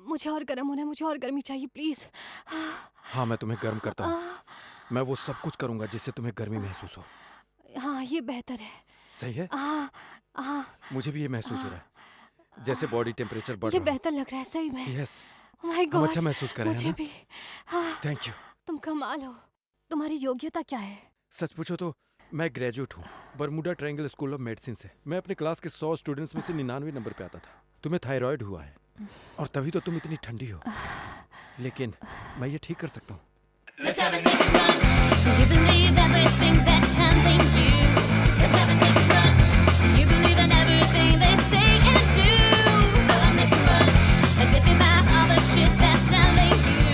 मुझे और गर्म होना है, मुझे और गर्मी चाहिए प्लीज। हाँ, मैं तुम्हें गर्म करता हूँ। मैं वो सब कुछ करूंगा जिससे तुम्हें गर्मी महसूस हो। हाँ, ये बेहतर है। सही है? मुझे भी ये महसूस हो रहा है, जैसे बॉडी टेम्परेचर बढ़ ये रहा बेहतर लग रहा है सही में। यस, माय हम गॉड, अच्छा महसूस कर रहे हैं मुझे ना? भी। Thank you. तुम कमाल हो। तुम्हारी योग्यता क्या है? सच पूछो तो मैं ग्रेजुएट हूँ Bermuda triangle school of medicine से। मैं अपने क्लास के 100 स्टूडेंट्स में से 99 नंबर पे आता था। तुम्हें थायराइड हुआ है और तभी तो तुम इतनी ठंडी हो, लेकिन मैं ये ठीक कर सकता हूँ। Let's have a naked run. Do you believe everything that's telling you? Let's have a naked run. Do you believe in everything they say and do? Have a naked run. And if you're mad all the shit that's telling you.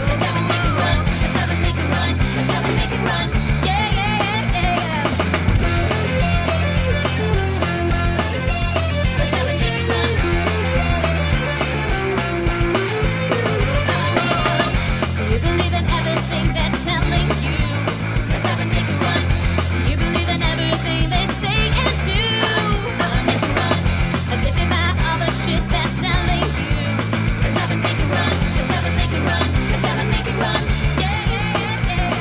Let's have a naked run. Let's have a naked run. Let's have a naked run. Yeah, yeah, yeah, yeah. Let's have a naked run. Do you believe in everything they're telling you? Let's have a naked run. Do you believe in everything they say and do? Have a naked run. And if you're mad all the shit that's telling you. Let's have a naked run. Let's have a naked run. Let's have a naked run. Yeah, yeah, yeah, yeah.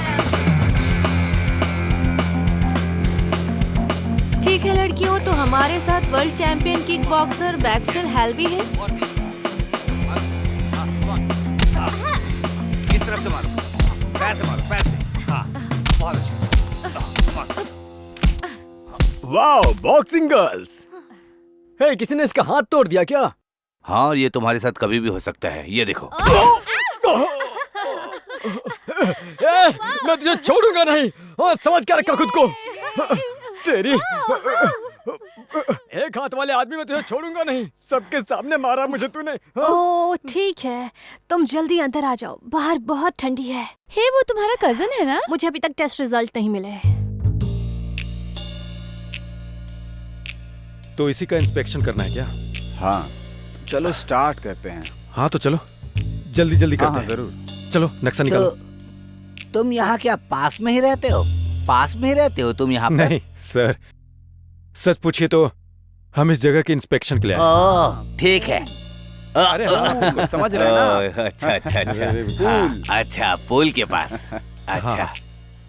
ठीक है लड़कियों, तो हमारे साथ world champion kick boxer Baxter Helvey है। इस तरफ से मारो, पैर से मारो, पैर से। हाँ, बहुत अच्छा। Wow, boxing girls. हे, किसी ने इसका हाथ तोड़ दिया क्या? हाँ, ये तुम्हारे साथ कभी भी हो सकता है। ये देखो। मैं तुझे छोड़ूंगा नहीं। हाँ, समझ कर रखा खुद को। तेरी एक हाथ वाले आदमी, मैं तुझे छोड़ूंगा नहीं। सबके सामने मारा मुझे तूने। हाँ? ओह ठीक है, तुम जल्दी अंदर आ जाओ, बाहर बहुत ठंडी है। हे, वो तुम्हारा कजन है ना? मुझे अभी तक टेस्ट रिजल्ट नहीं मिले। तो इसी का इंस्पेक्शन करना है क्या? हाँ, चलो स्टार्ट करते हैं। हाँ तो चलो, जल्दी जल्दी करते हैं। जरूर। चलो नक्शा निकालो। तुम यहाँ क्या पास में ही रहते हो? पास में ही रहते हो तुम यहाँ पर? नहीं सर, सच पूछिए तो हम इस जगह की इंस्पेक्शन के लिए आए। ओह ठीक है। अरे हाँ, समझ रहे हैं ना? अच्छा अच्छा अच्छा। पूल। अच्छा, पुल के पास। अच्छा,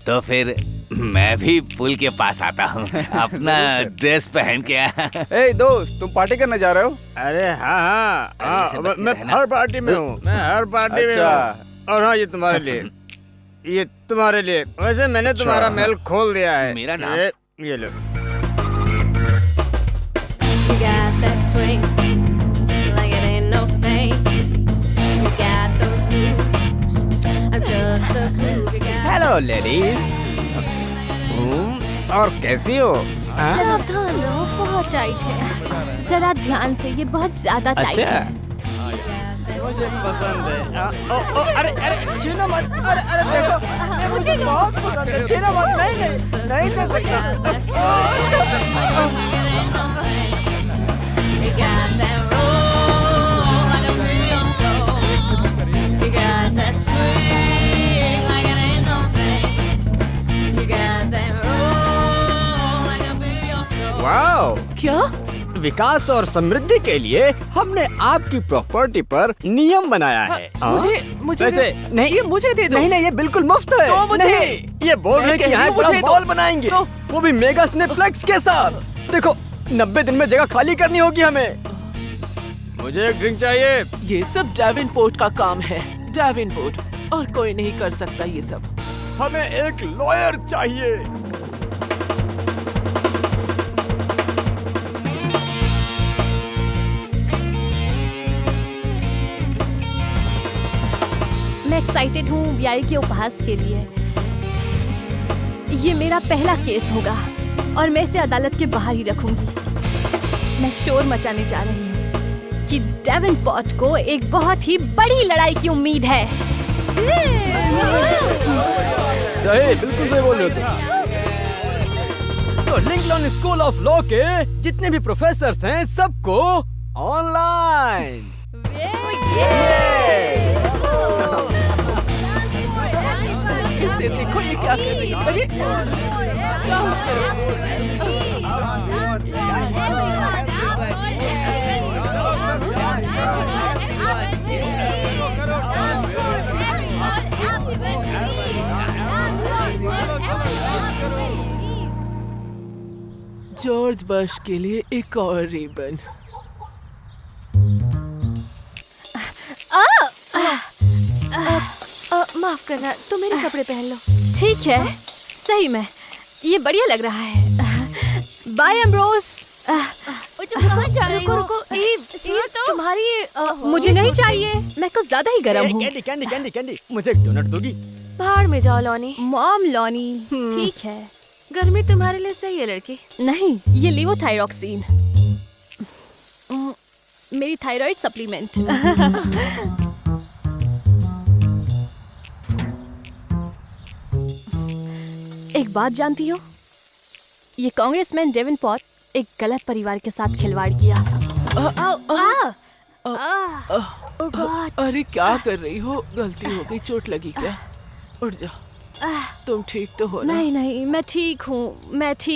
तो फिर मैं भी पुल के पास आता हूँ अपना ड्रेस पहन के। ए दोस्त, तुम पार्टी करने जा रहे हो? अरे हाँ, मैं हर पार्टी में हूँ। मैं हर पार्टी में हूँ। और हाँ, ये तुम्हारे लिए, ये तुम्हारे लिए। वैसे मैंने तुम्हारा महल खोल दिया है। मेरा नाम? ये लो। You got that swing, like it ain't no thing. You got those moves, I'm just a groove. You got hello ladies. और कैसी हो? सावधान रहो, बहुत टाइट है। जरा ध्यान से, ये बहुत ज्यादा टाइट अच्छा, है। मुझे पसंद है। अरे छीनो मत। अरे देखो, मुझे बहुत पसंद है। छीनो मत। नहीं दे सकता। You got that roll like a real soul. You got that swing like it ain't no thing. You got that roll like a real soul. Wow, क्या? विकास और समृद्धि के लिए हमने आपकी प्रॉपर्टी पर नियम बनाया है। मुझे वैसे नहीं, ये मुझे दे दो। नहीं, ये बिल्कुल मुफ्त है। तो मुझे- नहीं, ये बोल रहे हैं कि यहाँ एक बड़ा मॉल बनाएंगे, वो भी मेगा सिनेप्लेक्स के साथ। देखो, 90 दिन में जगह खाली करनी होगी हमें। मुझे एक ड्रिंक चाहिए। ये सब डेविनपोर्ट का काम है, डेविनपोर्ट, और कोई नहीं कर सकता ये सब। हमें एक लॉयर चाहिए। मैं एक्साइटेड हूँ ब्याई के उपहास के लिए। ये मेरा पहला केस होगा और मैं इसे अदालत के बाहर ही रखूंगी। मैं शोर मचाने जा रही हूँ कि डेवनपोर्ट को एक बहुत ही बड़ी लड़ाई की उम्मीद है। सही, बिल्कुल सही बोल रहे हो तुम। तो लिंकन स्कूल ऑफ लॉ के जितने भी प्रोफेसर्स हैं, सबको ऑनलाइन। इसे देखो, ये क्या कर रही है? अरे Everyone out, जॉर्ज बश के लिए एक और रिबन। माफ करना, तुम मेरे कपड़े पहन लो। ठीक है, सही में ये बढ़िया लग रहा है। Bye Ambrose. रुको रुको, तुम्हारी मुझे नहीं चाहिए, मैं कुछ ज्यादा ही गर्म हूँ। कैंडी कैंडी कैंडी कैंडी, मुझे एक डोनट दोगी? भाड़ में जाओ लॉनी। मॉम लॉनी, ठीक है। गर्मी तुम्हारे लिए सही है लड़की। नहीं, ये लिवोथायरॉक्सिन, मेरी थायराइड सप्लीमेंट। एक बात जानती हो, ये कांग्रेसमैन डेवनपोर्ट एक गलत परिवार के साथ खिलवाड़ किया। अरे क्या कर रही हो? गलती हो गई, चोट लगी क्या? उठ जा। तुम ठीक तो हो ना? नहीं नहीं, मैं ठीक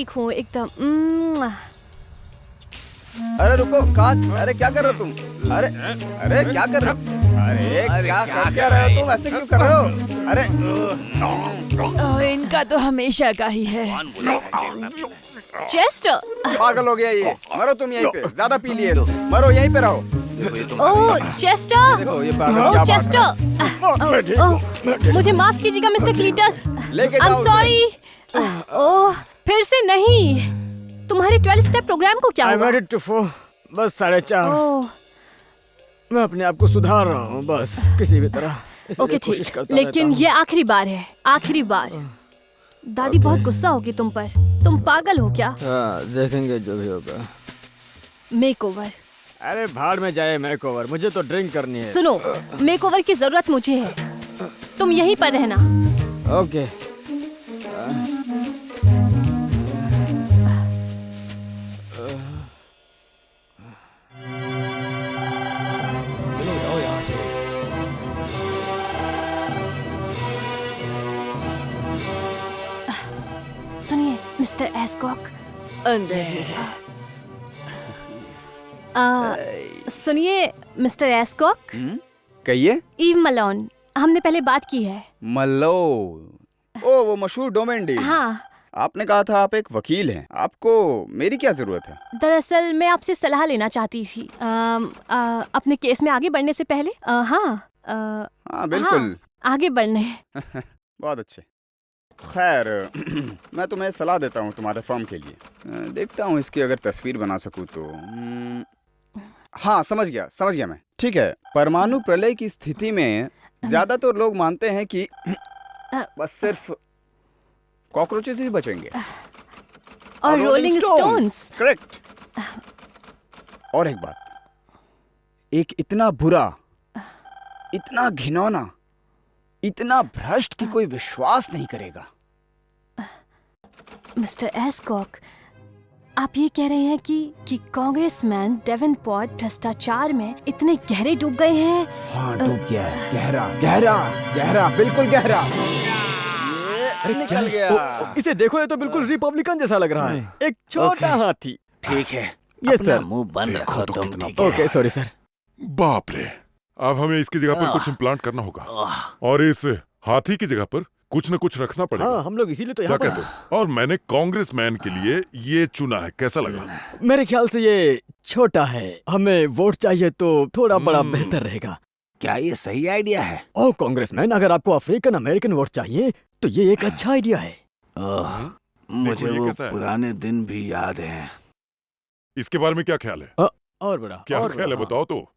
हूँ एकदम। अरे रुको, कहाँ? अरे क्या कर रहे हो तुम? अरे अरे क्या कर रहे हो? अरे क्या कर रहे हो तुम? ऐसे क्यों कर रहे हो? अरे इनका तो हमेशा का ही है। चेस्टर, पागल हो गया ये। मरो तुम यहीं पे, ज्यादा पी लिए, मरो यहीं पे रहो। ओह चेस्टर, देखो ये पागल ओह क्या चेस्टर, ओह मुझे माफ कीजिएगा मिस्टर क्लीटस, लेके आई एम जाओ सॉरी। ओह फिर से नहीं। तुम्हारे 12 स्टेप प्रोग्राम को क्या I हुआ? made it to 4, बस 4:30। ओह मैं अपने आप को सुधार रहा हूँ बस किसी भी तरह। इसलिए ओके कोशिश ठीक, करता लेकिन रहता हूँ। ये आखिरी बार है, आखिरी बार। दादी बहुत गुस्सा होगी तुम पर। तुम पागल हो क्या? हाँ, देखेंगे जो भी होगा। मेकओवर। अरे भाड़ में जाए मेकओवर, मुझे तो ड्रिंक करनी है। सुनो, मेकओवर की जरूरत मुझे है, तुम यहीं पर रहना। ओके। सुनिए मिस्टर एस्कॉक, अंदर है। सुनिए मिस्टर एस्कॉक, कहिए। ईव मलोन, हमने पहले बात की है। मल्लो, ओ वो मशहूर डोमेन डील। हाँ, आपने कहा था आप एक वकील हैं, आपको मेरी क्या जरूरत है? दरअसल मैं आपसे सलाह लेना चाहती थी अपने केस में आगे बढ़ने से पहले। हाँ बिल्कुल। हाँ, आगे बढ़ने। बहुत अच्छे। खैर मैं तुम्हें सलाह देता हूँ तुम्हारे फर्म के लिए। देखता हूँ इसकी अगर तस्वीर बना सकूँ तो। हाँ समझ गया मैं। ठीक है, परमाणु प्रलय की स्थिति में ज्यादातर लोग मानते हैं कि बस सिर्फ कॉकरोचेस ही बचेंगे और रोलिंग स्टोन्स। करेक्ट। और एक बात, एक इतना बुरा, इतना घिनौना, इतना भ्रष्ट कि कोई विश्वास नहीं करेगा। मिस्टर एस्कॉक, आप ये कह रहे हैं कि कांग्रेसमैन डेवनपोर्ट भ्रष्टाचार में इतने गहरे डूब गए हैं? हाँ डूब गया है, गहरा, बिल्कुल गहरा। अरे निकल गया। इसे देखो, ये तो बिल्कुल रिपब्लिकन जैसा लग रहा है। एक छोटा हाथी। ठीक है, ये अपना सर। मुंह बंद रखो तुम। ठीक है। Okay sorry sir. बाप रे, अब हमें इसकी जगह पर कुछ इम्प्लांट करना होगा और इस हाथी की जगह पर कुछ न कुछ रखना पड़ेगा। हाँ, हम लोग इसीलिए तो क्या यहाँ पर कहते हो? और मैंने कांग्रेसमैन के लिए ये चुना है, कैसा लगा? मेरे ख्याल से ये छोटा है, हमें वोट चाहिए तो थोड़ा बड़ा बेहतर रहेगा। क्या ये सही आइडिया है? ओ कांग्रेसमैन, अगर आपको अफ्रीकन अमेरिकन वोट चाहिए तो ये एक अच्छा आइडिया है। मुझे देखो, ये वो कैसा है? पुराने दिन भी याद हैं। इसके बारे में क्या ख्याल है? और बड़ा क्या और ख्याल है बड़ा। बताओ तो।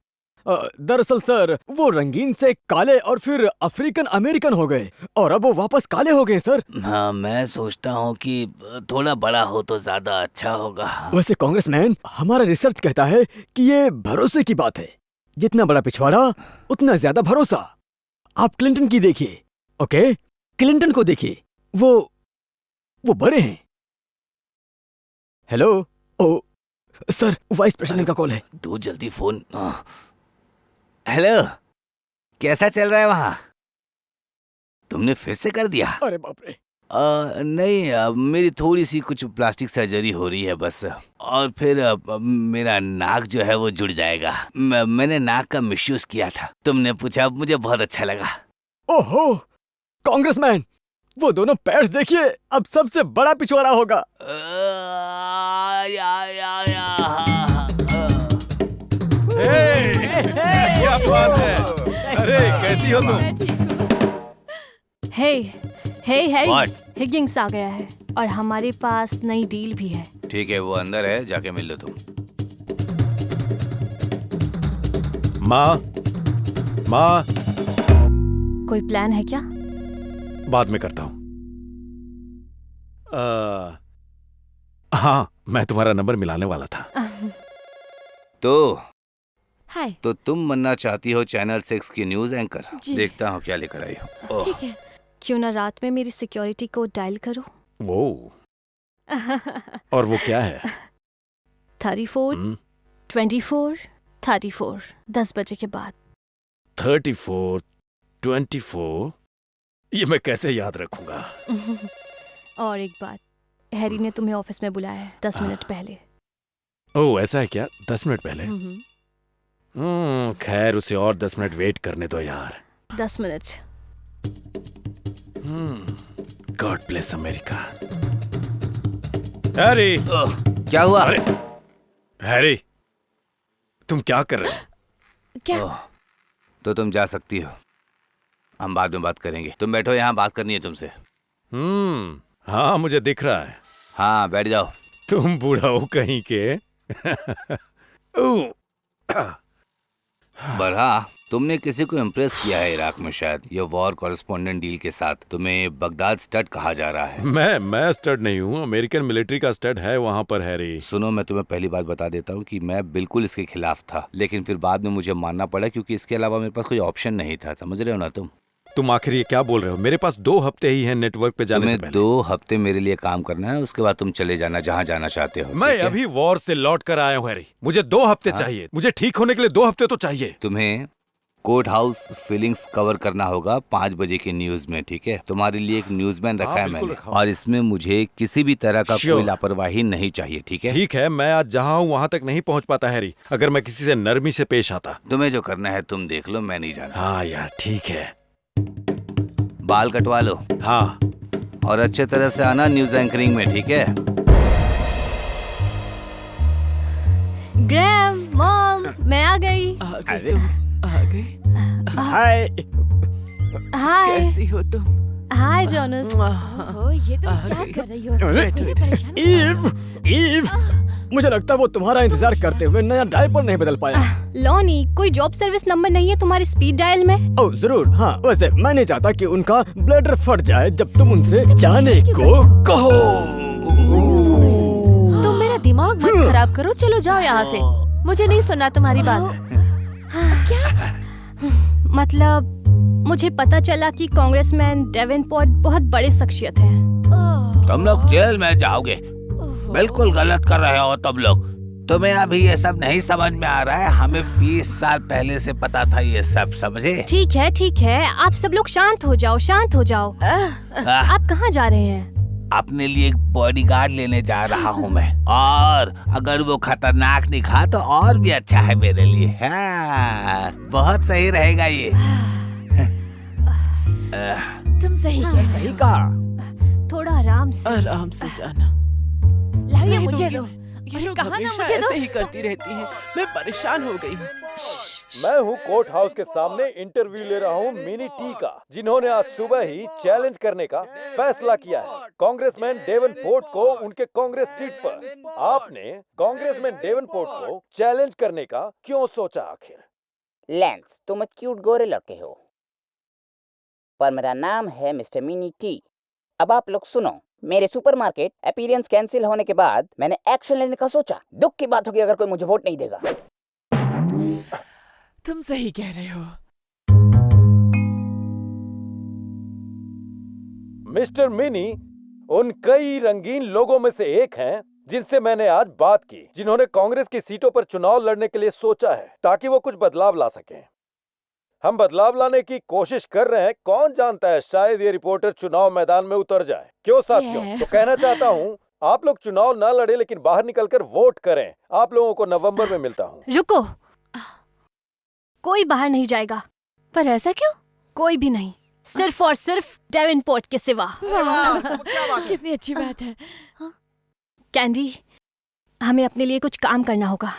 दरअसल सर, वो रंगीन से काले और फिर अफ्रीकन अमेरिकन हो गए और अब वो वापस काले हो गए सर। हाँ, मैं सोचता हूँ कि थोड़ा बड़ा हो तो ज्यादा अच्छा होगा। वैसे कांग्रेसमैन, हमारा रिसर्च कहता है कि ये भरोसे की बात है। जितना बड़ा पिछवाड़ा उतना ज्यादा भरोसा। आप क्लिंटन की देखिए, ओके? क्लिंटन को देखिए, वो बड़े हैं। हेलो, ओ सर, वाइस प्रेसिडेंट का कॉल है। दो जल्दी फोन। हेलो, कैसा चल रहा है वहाँ? तुमने फिर से कर दिया? अरे बाप रे। नहीं, मेरी थोड़ी सी कुछ प्लास्टिक सर्जरी हो रही है बस, और फिर मेरा नाक जो है वो जुड़ जाएगा। मैंने नाक का मिसयूज किया था, तुमने पूछा, मुझे बहुत अच्छा लगा। ओहो कांग्रेसमैन, वो दोनों पैर्स देखिए, अब सबसे बड़ा पिछवाड़ा होगा। क्या बात है? अरे कैसी हो तुम? मैं ठीक हूँ। हे हैरी, What? हिगिंग्स आ गया है और हमारे पास नई डील भी है। ठीक है, वो अंदर है, जाके मिल लो तुम। माँ, माँ, कोई प्लान है क्या? बाद में करता हूँ। हाँ, मैं तुम्हारा नंबर मिलाने वाला था। हाय। तो तुम बनना चाहती हो चैनल 6 की न्यूज एंकर? जी। देखता हूँ क्या लेकर आई हो। ओह, ठीक है। क्यों ना रात में मेरी सिक्योरिटी को डायल करो? वो और वो क्या है? 34 हम्म, 24 34 10 बजे के बाद। 34 24 ये मैं कैसे याद रखूंगा? और एक बात, हैरी ने तुम्हें ऑफिस में बुलाया है 10 मिनट पहले। ओह ऐसा है क्या? 10 मिनट पहले? हम्म, खैर उसे और 10 मिनट वेट करने दो यार। 10 minute. God bless America. Harry, क्या हुआ? अरे हैरी, तुम क्या कर रहे हो? क्या? ओह, तो तुम जा सकती हो, हम बाद में बात करेंगे। तुम बैठो, यहाँ बात करनी है तुमसे। हाँ मुझे दिख रहा है। हाँ, बैठ जाओ। तुम बूढ़ा हो कहीं के। ओह, बरहा, तुमने किसी को इम्प्रेस किया है इराक में शायद। ये वॉर कॉरेस्पॉन्डेंट डील के साथ तुम्हें बगदाद स्टड कहा जा रहा है। मैं स्टड नहीं हूँ, अमेरिकन मिलिट्री का स्टड है वहाँ पर हैरी। सुनो, मैं तुम्हें पहली बात बता देता हूँ कि मैं बिल्कुल इसके खिलाफ था, लेकिन फिर बाद में मुझे मानना पड़ा क्योंकि इसके अलावा मेरे पास कोई ऑप्शन नहीं था। समझ रहे हो ना तुम? तुम आखिर ये क्या बोल रहे हो? मेरे पास 2 हफ्ते ही हैं नेटवर्क पे जाने से तुम्हें पहले। 2 हफ्ते मेरे लिए काम करना है, उसके बाद तुम चले जाना जहाँ जाना चाहते हो। मैं ठीक है? अभी वॉर से लौट कर आया हूँ हैरी। मुझे 2 हफ्ते चाहिए। मुझे ठीक होने के लिए 2 हफ्ते तो चाहिए। तुम्हें कोर्ट हाउस फीलिंग्स कवर करना होगा 5 बजे की न्यूज में। ठीक है, तुम्हारे लिए एक न्यूज़मैन रखा है बिल्कुल मैंने, रखा और इसमें मुझे किसी भी तरह का Sure. कोई लापरवाही नहीं चाहिए। ठीक है? ठीक है, मैं आज जहाँ हूँ वहाँ तक नहीं पहुँच पाता हैरी, अगर मैं किसी से नरमी से पेश आता। तुम्हें जो करना है तुम देख लो, मैं नहीं जाना। हाँ यार ठीक है। बाल कटवा लो हाँ और अच्छे तरह से आना न्यूज एंकरिंग में। ठीक है? ग्रैम, मॉम, मैं आ गई। आ गई तुम, आ गई। हाय। हाय। कैसी हो तुम? हाय जॉनस। ओह, ये तुम आ क्या गई। कर रही हो? बैठो मुझे इधर। परेशान ईव, मुझे लगता है वो तुम्हारा इंतजार करते हुए नया डायपर नहीं बदल पाया। लॉनी, कोई जॉब सर्विस नंबर नहीं है तुम्हारे स्पीड डायल में? ओह जरूर, हाँ। वैसे मैं नहीं चाहता कि उनका ब्लडर फट जाए जब तुम उनसे जाने को कहो। तुम मेरा दिमाग मत खराब करो, चलो जाओ यहाँ से, मुझे नहीं सुनना तुम्हारी बात। मतलब मुझे पता चला कि कांग्रेसमैन डेवेनपोर्ट बहुत बड़े शख्सियत हैं। तुम लोग जेल में जाओगे। बिल्कुल गलत कर रहे हो तुम लोग। तुम्हें अभी ये सब नहीं समझ में आ रहा है, हमें 20 साल पहले से पता था ये सब, समझे? ठीक है, आप सब लोग शांत हो जाओ, शांत हो जाओ। आप कहाँ जा रहे हैं? अपने लिए एक बॉडीगार्ड लेने जा रहा हूँ मैं, और अगर वो खतरनाक दिखा तो और भी अच्छा है मेरे लिए। हाँ, बहुत सही रहेगा ये। तुम सही कह रहे हो। कहा। थोड़ा आराम से। आराम से जाना। लाओ ये नहीं मुझे दूंगी दो। मैं। ये अरे लोग कहा ना हमेशा मुझे दो। ऐसे ही करती रहती हैं। मैं परेशान हो गई हूँ। मैं हूँ कोर्ट हाउस के सामने इंटरव्यू ले रहा हूँ मिनी टी का, जिन्होंने आज सुबह ही चैलेंज करने का फैसला किया है कांग्रेसमैन डेवनपोर्ट को उनके कांग्रेस सीट पर। आपने कांग्रेसमैन डेवनपोर्ट को चैलेंज करने का क्यों सोचा आखिर? लेंस, तुम एक क्यूट गोरे लड़के हो, पर मेरा नाम है मिस्टर मिनी टी। अब आप लोग सुनो, मेरे सुपरमार्केट अपीयरेंस कैंसिल होने के बाद मैंने एक्शन लेने का सोचा। दुख की बात होगी अगर कोई मुझे वोट नहीं देगा। तुम सही कह रहे हो। मिस्टर मिनी उन कई रंगीन लोगों में से एक हैं जिनसे मैंने आज बात की, जिन्होंने कांग्रेस की सीटों पर चुनाव लड़ने के लिए सोचा है ताकि वो कुछ बदलाव ला सकें। हम बदलाव लाने की कोशिश कर रहे हैं, कौन जानता है शायद ये रिपोर्टर चुनाव मैदान में उतर जाए। क्यों साथियों? तो कहना चाहता हूँ आप लोग चुनाव ना लड़े लेकिन बाहर निकलकर वोट करें। आप लोगों को नवंबर में मिलता हूँ। रुको, कोई बाहर नहीं जाएगा। पर ऐसा क्यों? कोई भी नहीं, सिर्फ और सिर्फ डेवेनपोर्ट के सिवा। कितनी अच्छी बात है। कैंडी, हमें अपने लिए कुछ काम करना होगा।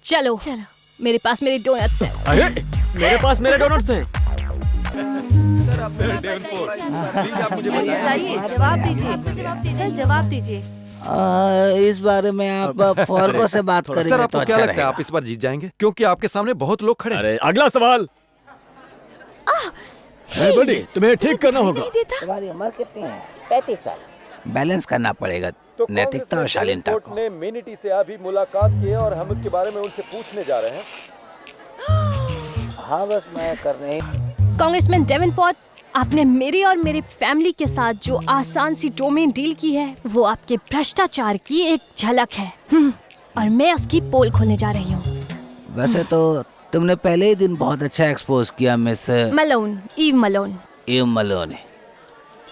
चलो। मेरे पास मेरे डोनट्स हैं। अरे मेरे पास मेरे डोनट्स हैं। बताइए, जवाब दीजिए सर, जवाब दीजिए। इस बारे में आप फॉर्गो से बात करेंगे सर तो आपको अच्छा क्या लगता है रहेगा। आप इस बार जीत जाएंगे? क्योंकि आपके सामने बहुत लोग खड़े हैं। अरे अगला सवाल। बड़ी तुम्हें ठीक करना होगा। तुम्हारी उम्र कितनी है? 35 साल। बैलेंस करना पड़ेगा नैतिकता और शालीनता को। ने मिनिटी से अभी मुलाकात की है और हम उसके बारे में उनसे पूछने जा रहे हैं। हाँ बस मैं करने ही। कांग्रेसमैन डेवनपोर्ट, आपने मेरे और मेरे फैमिली के साथ जो आसान सी डोमेन डील की है वो आपके भ्रष्टाचार की एक झलक है। और मैं उसकी पोल खोलने जा रही हूँ। वैसे तो तुमने पहले ही दिन बहुत अच्छा एक्सपोज किया miss Malone, Eve Malone. Eve Malone.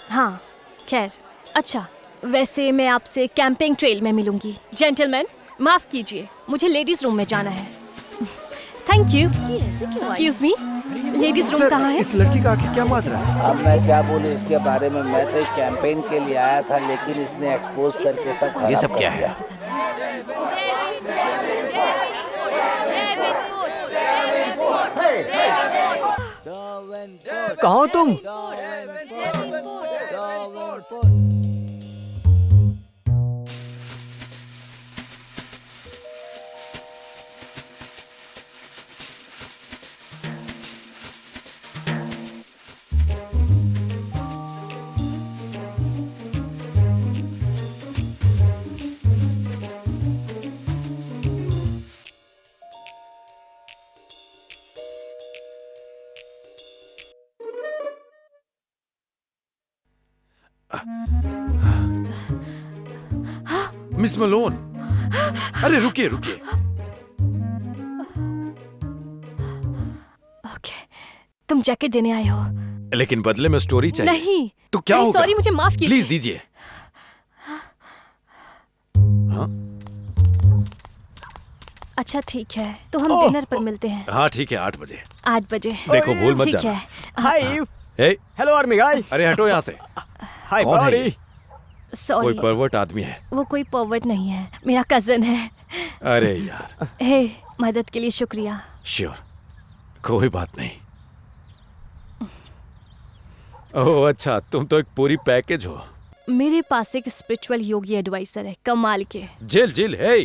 हाँ खैर, अच्छा वैसे मैं आपसे कैंपिंग ट्रेल में मिलूंगी। जेंटलमैन माफ कीजिए, मुझे लेडीज रूम में जाना है। Thank you. Excuse me, ladies room कहाँ है? इस लड़की का आखिर क्या माजरा है? अब मैं क्या बोलूं इसके बारे में। मैं तो एक कैंपेन के लिए आया था लेकिन इसने एक्सपोज करके सब ये सब क्या है? कहाँ हो तुम? मिस मलोन, अरे रुकिए रुकिए। ओके, तुम जैकेट देने आए हो? लेकिन बदले में स्टोरी चाहिए। नहीं तो क्या होगा? सॉरी, मुझे माफ कीजिए। प्लीज दीजिए। हाँ? अच्छा ठीक है, तो हम डिनर पर मिलते हैं। हाँ ठीक है, 8 बजे। 8 बजे। देखो भूल मत ठीक जाना। है। हाय। हे, हेलो आर्मी गाय। अरे हटो यहाँ से। हाय कौन है बॉडी। ये? सॉरी, कोई परवर्ट आदमी है। वो कोई पर्वर्ट नहीं है, मेरा कजन है। अरे यार। हे, मदद के लिए शुक्रिया। श्योर, कोई बात नहीं। ओह अच्छा, तुम तो एक पूरी पैकेज हो। मेरे पास एक स्पिरिचुअल योगी एडवाइजर है, कमाल के। जिल जिल है।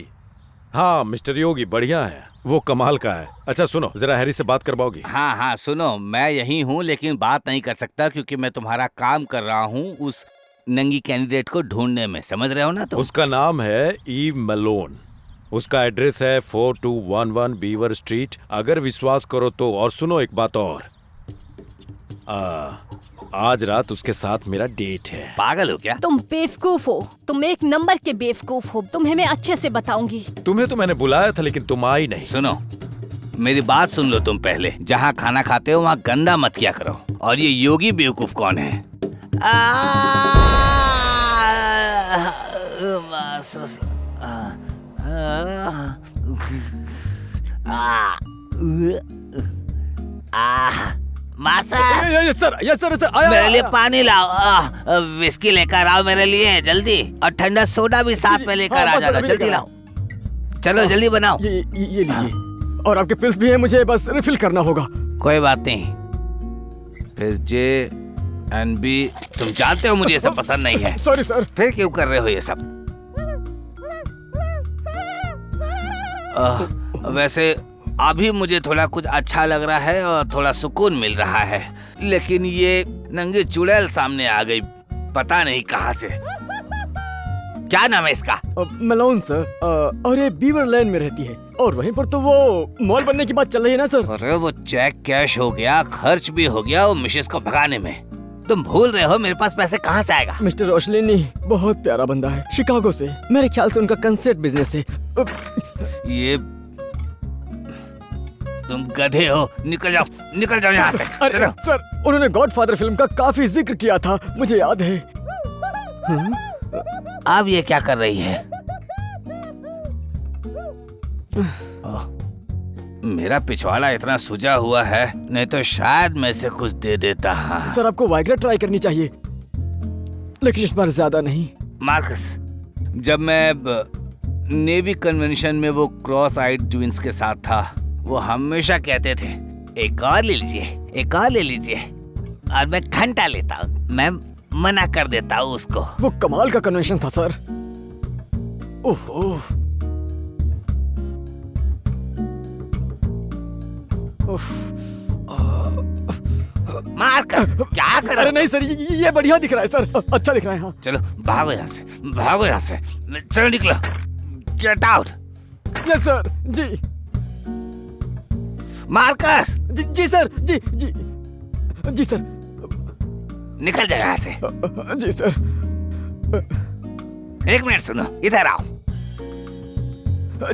हाँ मिस्टर योगी बढ़िया है, वो कमाल का है। अच्छा सुनो, जरा हैरी से बात करवाओगी? हाँ हाँ सुनो, मैं यही हूँ लेकिन बात नहीं कर सकता क्योंकि मैं तुम्हारा काम कर रहा हूँ उस नंगी कैंडिडेट को ढूंढने में, समझ रहे हो ना? तो उसका नाम है ईव मलोन। उसका एड्रेस है 4211 बीवर स्ट्रीट। अगर विश्वास करो तो। और सुनो एक बात और, आज रात उसके साथ मेरा डेट है। पागल हो क्या? तुम बेवकूफ हो, तुम एक नंबर के बेवकूफ हो। तुम्हें मैं अच्छे से बताऊंगी। तुम्हें तो मैंने बुलाया था लेकिन तुम आई नहीं। सुनो मेरी बात सुन लो तुम पहले। जहाँ खाना खाते हो वहाँ गंदा मत किया करो। और ये योगी बेवकूफ कौन है? यस सर आया। मेरे लिए पानी लाओ, विस्की लेकर आओ मेरे लिए जल्दी, और ठंडा सोडा भी साथ में लेकर आ जाना, जल्दी लाओ। चलो जल्दी बनाओ। ये लीजिए, और आपके पिल्स भी हैं, मुझे बस रिफिल करना होगा। कोई बात नहीं। फिर जे एंड बी, तुम जानते हो मुझे ये सब पसंद नहीं है। Sorry sir. फिर क्यों कर रहे हो ये सब? वैसे अभी मुझे थोड़ा कुछ अच्छा लग रहा है और थोड़ा सुकून मिल रहा है, लेकिन ये नंगी चुड़ैल सामने आ गई, पता नहीं कहाँ से। क्या नाम है इसका? Malone sir. अरे बीवर लैन में रहती है, और वहीं पर तो वो मॉल बनने की बात चल रही है ना सर। अरे वो चेक कैश हो गया, खर्च भी हो गया वो मिसेस को भगाने में। तुम भूल रहे हो मेरे पास पैसे कहाँ से आएगा? मिस्टर रोशलिनी बहुत प्यारा बंदा है, शिकागो से। मेरे ख्याल से उनका कंसर्ट बिजनेस है। ये तुम गधे हो, निकल जाओ यहाँ से। अरे चलो। सर, उन्होंने गॉडफादर फिल्म का काफी जिक्र किया था, मुझे याद है। अब ये क्या कर रही है? मेरा पिछवाड़ा इतना सूजा हुआ है, नहीं तो शायद मैं से कुछ दे देता। हाँ सर, आपको वाइग्रा ट्राई करनी चाहिए, लेकिन इस बार ज्यादा नहीं। मार्कस, जब मैं नेवी कन्वेंशन में वो क्रॉस आइड ट्विंस के साथ था, वो हमेशा कहते थे एक और ले लीजिए, एक और ले लीजिए, और मैं घंटा लेता हूँ, मैं मना कर देता हूँ उसको। वो कमाल का कन्वेंशन था सर। ओहो। मार्कस, क्या कर? अरे नहीं सर, ये बढ़िया दिख रहा है सर, अच्छा दिख रहा है। हाँ चलो भागो यहाँ से, भागो यहाँ से, चलो निकलो, गेट आउट। Yes sir. जी मार्कस, जी सर। जी सर। निकल जाए यहाँ से। जी सर। एक मिनट सुनो, इधर आओ।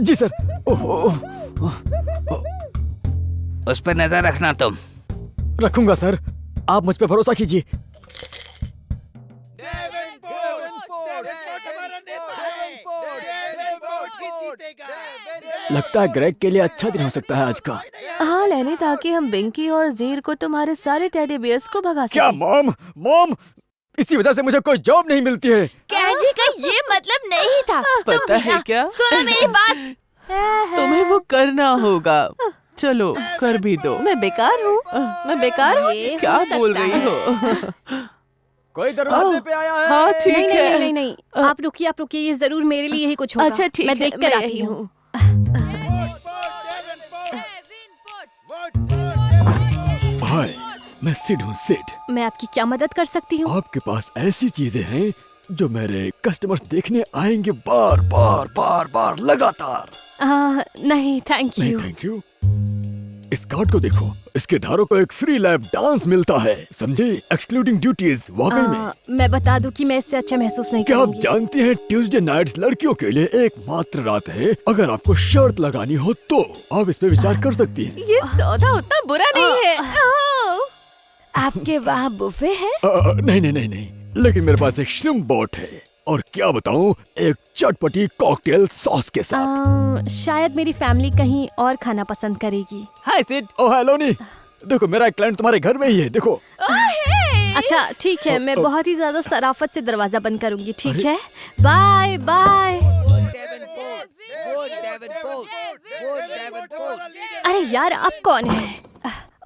जी सर। ओहो। उस पर नजर रखना तुम। रखूंगा सर, आप मुझ पे भरोसा कीजिए। लगता है ग्रेग के लिए अच्छा दिन हो सकता है आज का। हाँ लेनी, ताकि हम बिंकी और जीर को तुम्हारे सारे टेडी बियर्स को भगा क्या सकें। मॉम, इसी वजह से मुझे कोई जॉब नहीं मिलती है। कैडी का ये मतलब नहीं था। पता है क्या, सुनो मेरी बात। तुम्हें वो करना होगा। चलो कर भी दो। मैं बेकार हूँ, मैं बेकार हूँ। ये क्या हो सकता बोल रही है। हो? कोई दरवाजे पे आया है। हाँ ठीक नहीं है। नहीं नहीं नहीं, आप रुकिए, ये जरूर मेरे लिए ही कुछ होगा। अच्छा ठीक मैं है, देख कर आती यही हूँ। हाय, मैं सिड हूँ, सिड। मैं आपकी क्या मदद कर सकती हूँ? आपके पास ऐसी चीजें हैं जो मेरे कस्टमर्स देखने आएंगे बार बार बार बार लगातार। नहीं थैंक नहीं यू। Thank you. इस कार्ड को देखो, इसके धारों को एक फ्री लैप डांस मिलता है, समझे? Excluding duties. वाकई में मैं बता दूं कि मैं इससे अच्छा महसूस नहीं क्या आप करूंगी। जानती हैं ट्यूसडे नाइट्स लड़कियों के लिए एकमात्र रात है। अगर आपको शर्त लगानी हो तो आप इस पे विचार कर सकती हैं। ये सौदा उतना बुरा नहीं है। आपके वहाँ बुफे है? नहीं, लेकिन मेरे पास एक श्रिम्प बोट है, और क्या बताऊं, एक चटपटी कॉकटेल सॉस के साथ। शायद मेरी फैमिली कहीं और खाना पसंद करेगी। हाय सिड। ओह हेलो नी, देखो मेरा क्लाइंट तुम्हारे घर में ही है, देखो। अच्छा ठीक है, मैं बहुत ही ज्यादा शराफत से दरवाजा बंद करूंगी। ठीक है, बाय बाय। अरे यार, आप कौन है?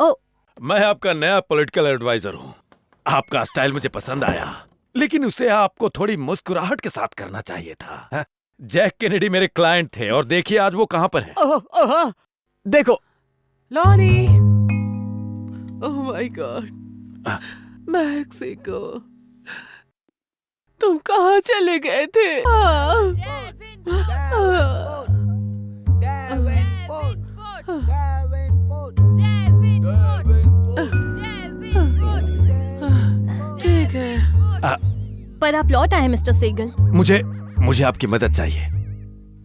ओ मैं आपका नया पॉलिटिकल एडवाइजर हूँ। आपका स्टाइल मुझे पसंद आया, लेकिन उसे आपको थोड़ी मुस्कुराहट के साथ करना चाहिए था। हाँ? जैक केनेडी मेरे क्लाइंट थे, और देखिए आज वो कहाँ पर है। देखो लॉनी, ओह माय गॉड, मैक्सिको, तुम कहाँ चले गए थे? ठीक है। पर आप लौट आए मिस्टर सेगल। मुझे आपकी मदद चाहिए।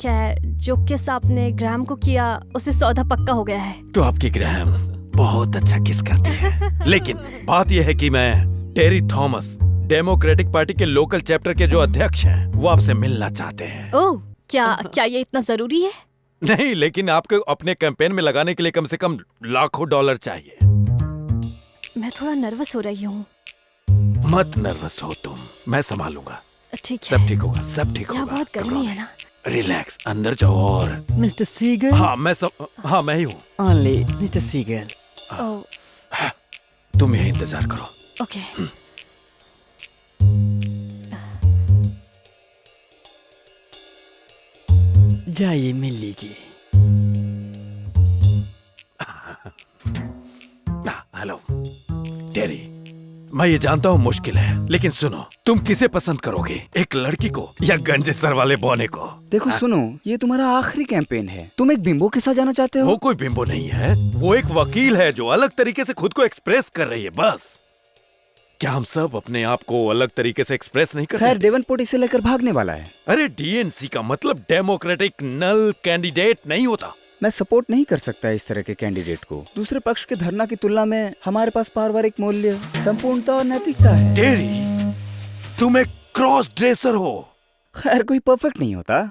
क्या जो किस आपने ग्राम को किया, उसे सौदा पक्का हो गया है? तो आपकी ग्रैम बहुत अच्छा किस करती है। लेकिन बात यह है कि मैं टेरी थॉमस, डेमोक्रेटिक पार्टी के लोकल चैप्टर के जो अध्यक्ष हैं, वो आपसे मिलना चाहते हैं। ओह, क्या ये इतना जरूरी है? नहीं, लेकिन आपको अपने कैंपेन में लगाने के लिए कम से कम लाखों डॉलर चाहिए। मैं थोड़ा नर्वस हो रही हूँ। मत नर्वस हो तुम, मैं संभालूंगा। ठीक है, सब ठीक होगा, सब ठीक यहाँ होगा। बहुत गर्मी है ना। रिलैक्स, अंदर जाओ। और मिस्टर सीगल। हाँ मैं ही हूँ। Only mister seagull. ओह तुम यही इंतजार करो। ओके। जाइए मिल लीजिए। हेलो टेरी, मैं ये जानता हूँ मुश्किल है, लेकिन सुनो, तुम किसे पसंद करोगे, एक लड़की को या गंजे सर वाले बौने को? देखो सुनो, ये तुम्हारा आखिरी कैंपेन है। तुम एक बिंबो के साथ जाना चाहते हो? वो कोई बिंबो नहीं है, वो एक वकील है जो अलग तरीके से खुद को एक्सप्रेस कर रही है। बस क्या हम सब अपने आप को अलग तरीके से एक्सप्रेस नहीं करते? खैर, डेवनपोर्ट इसे लेकर भागने वाला है। अरे डीएनसी का मतलब डेमोक्रेटिक नल कैंडिडेट नहीं होता। मैं सपोर्ट नहीं कर सकता इस तरह के कैंडिडेट को। दूसरे पक्ष के धरना की तुलना में हमारे पास पारिवारिक मूल्य, संपूर्णता और नैतिकता है। टेरी, तुम एक क्रॉस ड्रेसर हो। खैर, कोई परफेक्ट नहीं होता।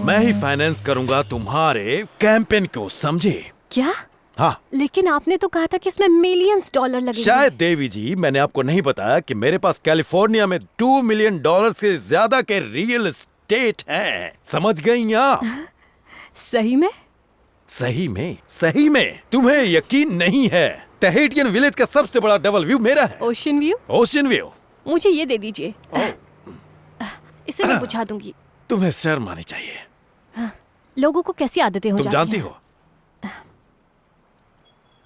मैं ही फाइनेंस करूंगा तुम्हारे कैंपेन को, समझे? क्या? हाँ, लेकिन आपने तो कहा था कि इसमें मिलियंस डॉलर लगेंगे। शायद देवी जी, मैंने आपको नहीं बताया कि मेरे पास कैलिफोर्निया में $2 मिलियन से ज्यादा के रियल एस्टेट हैं। समझ गई आप? सही में? सही में, सही में तुम्हें यकीन नहीं है? तहेटियन विलेज का सबसे बड़ा डबल व्यू मेरा है। Ocean view? Ocean view. मुझे ये दे दीजिए, इसे मैं बुझा दूंगी। तुम्हें शर्म आनी चाहिए। लोगों को कैसी आदतें हो तुम जाती जानती हैं? हो,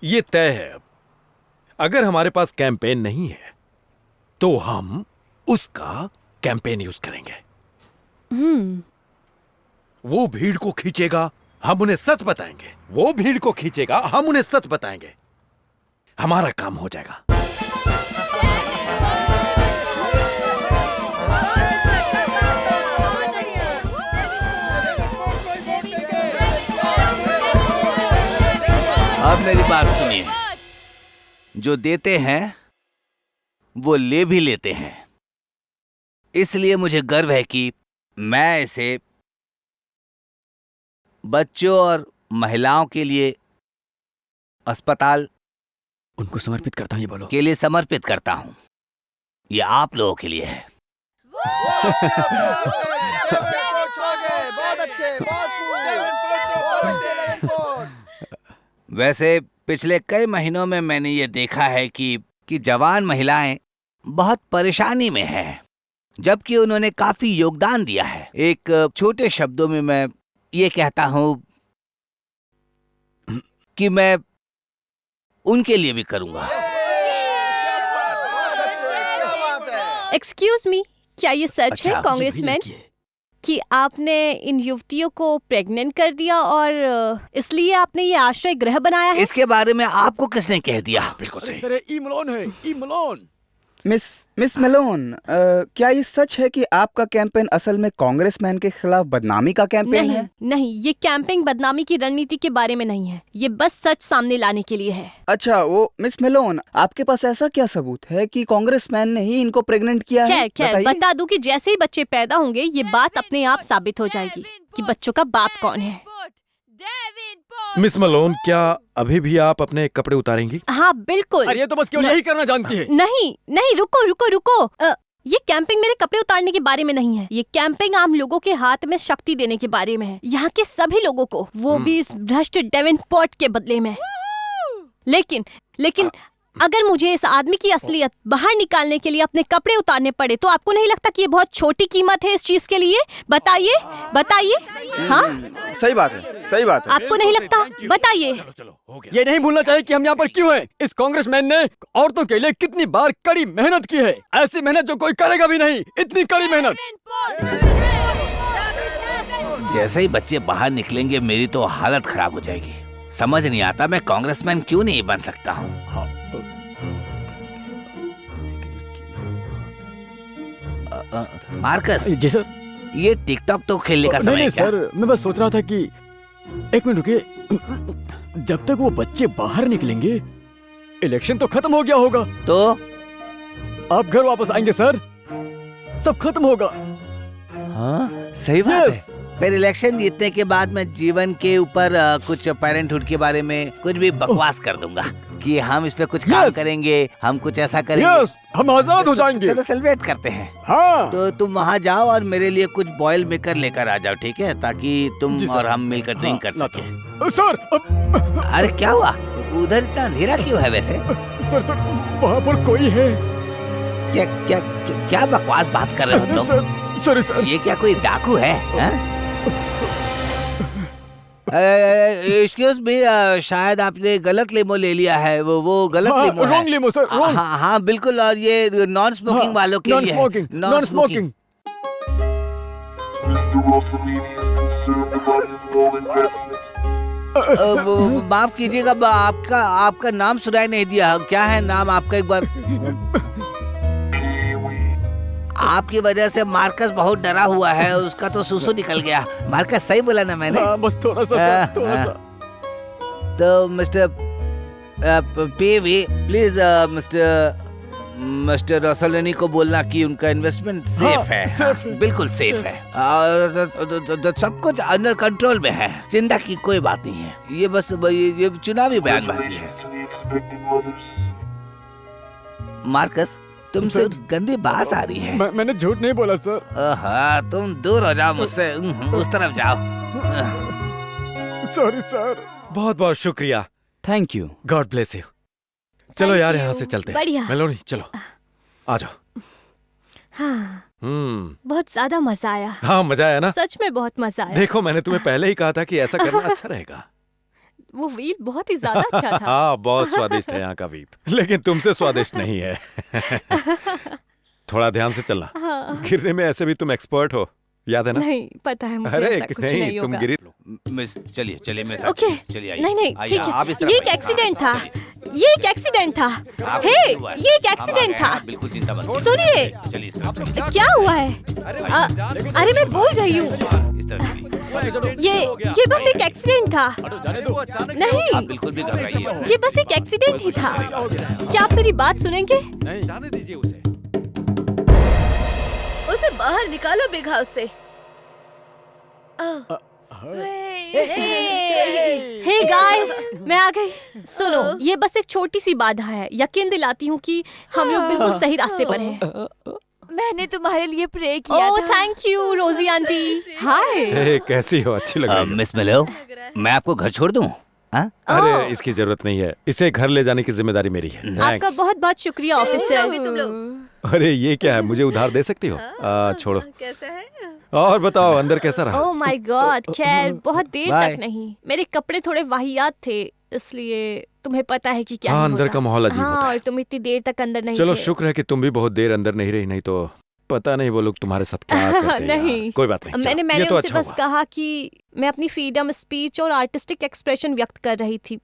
ये तय है अगर हमारे पास कैंपेन नहीं है तो हम उसका कैंपेन यूज करेंगे। वो भीड़ को खींचेगा, हम उन्हें सच बताएंगे। वो भीड़ को खींचेगा, हम उन्हें सच बताएंगे। हमारा काम हो जाएगा। अब मेरी बात सुनिए, जो देते हैं वो ले भी लेते हैं, इसलिए मुझे गर्व है कि मैं इसे बच्चों और महिलाओं के लिए अस्पताल उनको समर्पित करता हूँ, ये बोलो। के लिए समर्पित करता हूं। ये आप लोगों के लिए है। बहुत अच्छे, वैसे पिछले कई महीनों में मैंने ये देखा है कि जवान महिलाएं बहुत परेशानी में हैं, जबकि उन्होंने काफी योगदान दिया है। एक छोटे शब्दों में मैं ये कहता हूं कि मैं उनके लिए भी करूंगा। एक्सक्यूज मी, क्या ये सच है कांग्रेसमैन कि आपने इन युवतियों को प्रेग्नेंट कर दिया और इसलिए आपने ये आश्रय गृह बनाया है? इसके बारे में आपको किसने कह दिया? बिल्कुल सही। सर, ई मलोन है, ई मलोन। मिस मेलोन, क्या ये सच है कि आपका कैंपेन असल में कांग्रेसमैन के खिलाफ बदनामी का कैंपेन नहीं, है? नहीं, ये कैंपिंग बदनामी की रणनीति के बारे में नहीं है। ये बस सच सामने लाने के लिए है। अच्छा, वो मिस मेलोन, आपके पास ऐसा क्या सबूत है कि कांग्रेसमैन ने ही इनको प्रेग्नेंट किया है? खैर बताइए। बता दूं कि जैसे ही बच्चे पैदा होंगे ये बात अपने आप साबित हो जाएगी कि बच्चों का बाप कौन है। मिस मलोन, क्या अभी भी आप अपने कपड़े उतारेंगी? हाँ बिल्कुल। अरे ये तो बस केवल यही करना जानती है। नहीं नहीं, रुको रुको रुको। ये कैंपिंग मेरे कपड़े उतारने के बारे में नहीं है। ये कैंपिंग आम लोगों के हाथ में शक्ति देने के बारे में है, यहाँ के सभी लोगों को, वो भी इस भ्रष्ट डेवेनपोर्ट के बदले में। लेकिन अगर मुझे इस आदमी की असलियत बाहर निकालने के लिए अपने कपड़े उतारने पड़े तो आपको नहीं लगता कि ये बहुत छोटी कीमत है इस चीज के लिए? बताइए बताइए। हाँ, सही बात है, सही बात है। आपको नहीं लगता? बताइए। चलो हो गया। ये नहीं भूलना चाहिए कि हम यहाँ पर क्यों हैं। इस कांग्रेसमैन ने औरतों के लिए कितनी बार कड़ी मेहनत की है। ऐसी मेहनत जो कोई करेगा भी नहीं, इतनी कड़ी मेहनत। जैसे ही बच्चे बाहर निकलेंगे मेरी तो हालत खराब हो जाएगी। समझ नहीं आता मैं कांग्रेसमैन क्यों नहीं बन सकता हूँ। मार्कस जी सर। ये टिकटॉक तो खेलने का समय नहीं है क्या? सर, मैं बस सोच रहा था कि एक मिनट रुकिए। जब तक वो बच्चे बाहर निकलेंगे इलेक्शन तो खत्म हो गया होगा। तो आप घर वापस आएंगे सर, सब खत्म होगा। हाँ सही बात है। फिर इलेक्शन जीतने के बाद मैं जीवन के ऊपर कुछ पेरेंटहुड के बारे में कुछ भी बकवास कर दूंगा कि हम इस पे कुछ काम करेंगे, हम कुछ ऐसा करेंगे। हम आजाद हो जाएंगे। चलो सेलिब्रेट करते हैं। हाँ। तो तुम वहाँ जाओ और मेरे लिए कुछ बॉयल मेकर लेकर आ जाओ, ठीक है? ताकि तुम और हम मिलकर ड्रिंक कर सके। सर अरे क्या हुआ? उधर इतना अंधेरा क्यों है वैसे? सर वहाँ पर कोई है। क्या क्या क्या, क्या बकवास बात कर रहे हो तुम? Sorry sir. ये क्या कोई डाकू है? एक्सक्यूज मी, शायद आपने गलत लिमो ले लिया है। वो गलत लिमो है। Wrong limo sir, wrong. हाँ बिल्कुल। और ये नॉन स्मोकिंग वालों के लिए है। Non smoking. माफ कीजिएगा, आपका नाम सुनाई नहीं दिया। क्या है नाम आपका? एक बार। आपकी वजह से मार्कस बहुत डरा हुआ है, उसका तो सुसु निकल गया। मार्कस सही बोला ना मैंने? बस थोड़ा सा, थोड़ा सा। तो मिस्टर पीवी, प्लीज मिस्टर रसलनी को बोलना कि उनका इन्वेस्टमेंट सेफ है। सेफ है। बिल्कुल सेफ है और सब कुछ अंडर कंट्रोल में है। चिंता की कोई बात नहीं है। ये बस ये चुनावी बयानबाजी है। मार्कस, तुमसे गंदी बात आ रही है। मैंने झूठ नहीं बोला सर। हाँ, तुम दूर हो जाओ मुझसे, उस तरफ जाओ। Sorry sir. बहुत बहुत शुक्रिया। Thank you. God bless you. चलो Thank यार you. यहाँ से चलते हैं। बढ़िया। मेलोनी चलो आ जाओ। हाँ, बहुत ज्यादा मजा आया। हाँ मजा आया ना। सच में बहुत मजा आया। देखो मैंने तुम्हें पहले ही कहा था कि ऐसा करना अच्छा रहेगा। वो व्हील बहुत ही ज्यादा अच्छा था। हाँ बहुत स्वादिष्ट है यहाँ का वीप, लेकिन तुमसे स्वादिष्ट नहीं है। थोड़ा ध्यान से चलना। हाँ। गिरने में ऐसे भी तुम एक्सपर्ट हो, याद है ना? नहीं पता है मुझे, अरे ऐसा कुछ नहीं तुम होगा। गिरी। मिस चलिए चलिए मेरे साथ। ओके, चलिए आइए। नहीं नहीं आइए, ठीक आप है, इस तरफ ये एक आइए। एक्सीडेंट था, चलिए। ये एक एक्सीडेंट था। आप हे, बिल्कुल हुआ है। ये एक हम आ एक्सीडेंट गए हैं, था। आप बिल्कुल चिंता मत करिए। सुनिए। चलिए इस तरफ। क्या हुआ है? अरे मैं बोल रही हूँ, इस तरफ चलिए। ये बस एक एक्सीडेंट था। नहीं, आप बिल्कुल भी घबराइए। ये बस एक एक्सीडेंट ही था। क्या आप मेरी बात सुनेंगे? नहीं जाने दीजिए उसे। उसे बाहर निकालो बिग हाउस से। हे गाइस, मैं आ गई। सुनो, ये बस एक छोटी सी बाधा है। यकीन दिलाती हूँ कि हम लोग बिल्कुल सही रास्ते पर हैं। मैंने तुम्हारे लिए प्रे किया ओह था। थैंक यू रोजी आंटी। हाय। हे, कैसी हो? अच्छी लग रही है। मिस मिलो, मैं आपको घर छोड़ दूं? हाँ? अरे इसकी जरूरत नहीं है, इसे घर ले जाने की जिम्मेदारी मेरी है। आपका थैंक्स। बहुत बहुत शुक्रिया ऑफिसर। तुम लोग अरे ये क्या है, मुझे उधार दे सकती हो? छोड़ो। कैसा है? और बताओ अंदर कैसा रहा? ओह माय गॉड, खैर बहुत देर Bye. तक नहीं। मेरे कपड़े थोड़े वाहियात थे, इसलिए तुम्हें पता है कि क्या हाँ ही अंदर होता। का माहौल अजीब हाँ, होता और है। तुम इतनी देर तक अंदर नहीं चलो थे। शुक्र है कि तुम भी बहुत देर अंदर नहीं रही, नहीं तो पता नहीं वो लोग तुम्हारे साथ क्या करते यार। नहीं। कोई बात नहीं। मैंने चलो, ये तो उनसे अच्छा बस हुआ। कहा कि मैं अपनी फ्रीडम स्पीच और आर्टिस्टिक एक्सप्रेशन व्यक्त कर रही थी।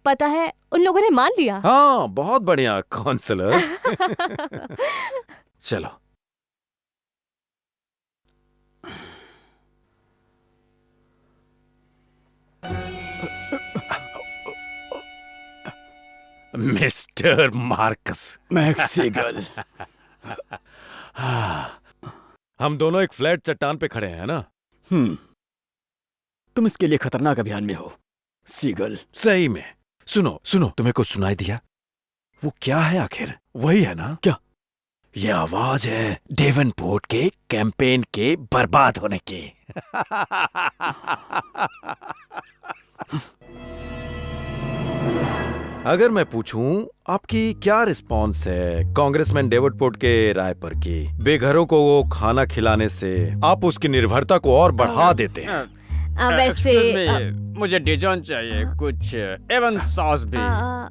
पता है उन लोगों ने मान लिया। हाँ बहुत बढ़िया काउंसलर। चलो मिस्टर मार्कस। मैक्सिगल। हम दोनों एक फ्लैट चट्टान पे खड़े हैं ना? तुम इसके लिए खतरनाक अभियान में हो सीगल। सही में। सुनो सुनो, तुम्हें कुछ सुनाई दिया? वो क्या है आखिर? वही है ना? क्या? ये आवाज है डेवनपोर्ट के कैंपेन के बर्बाद होने की। अगर मैं पूछूं आपकी क्या रिस्पॉन्स है कांग्रेसमैन डेवनपोर्ट के राय पर कि बेघरों को वो खाना खिलाने से आप उसकी निर्भरता को और बढ़ा देते हैं? वैसे मुझे डिजॉन चाहिए, कुछ एवन सॉस भी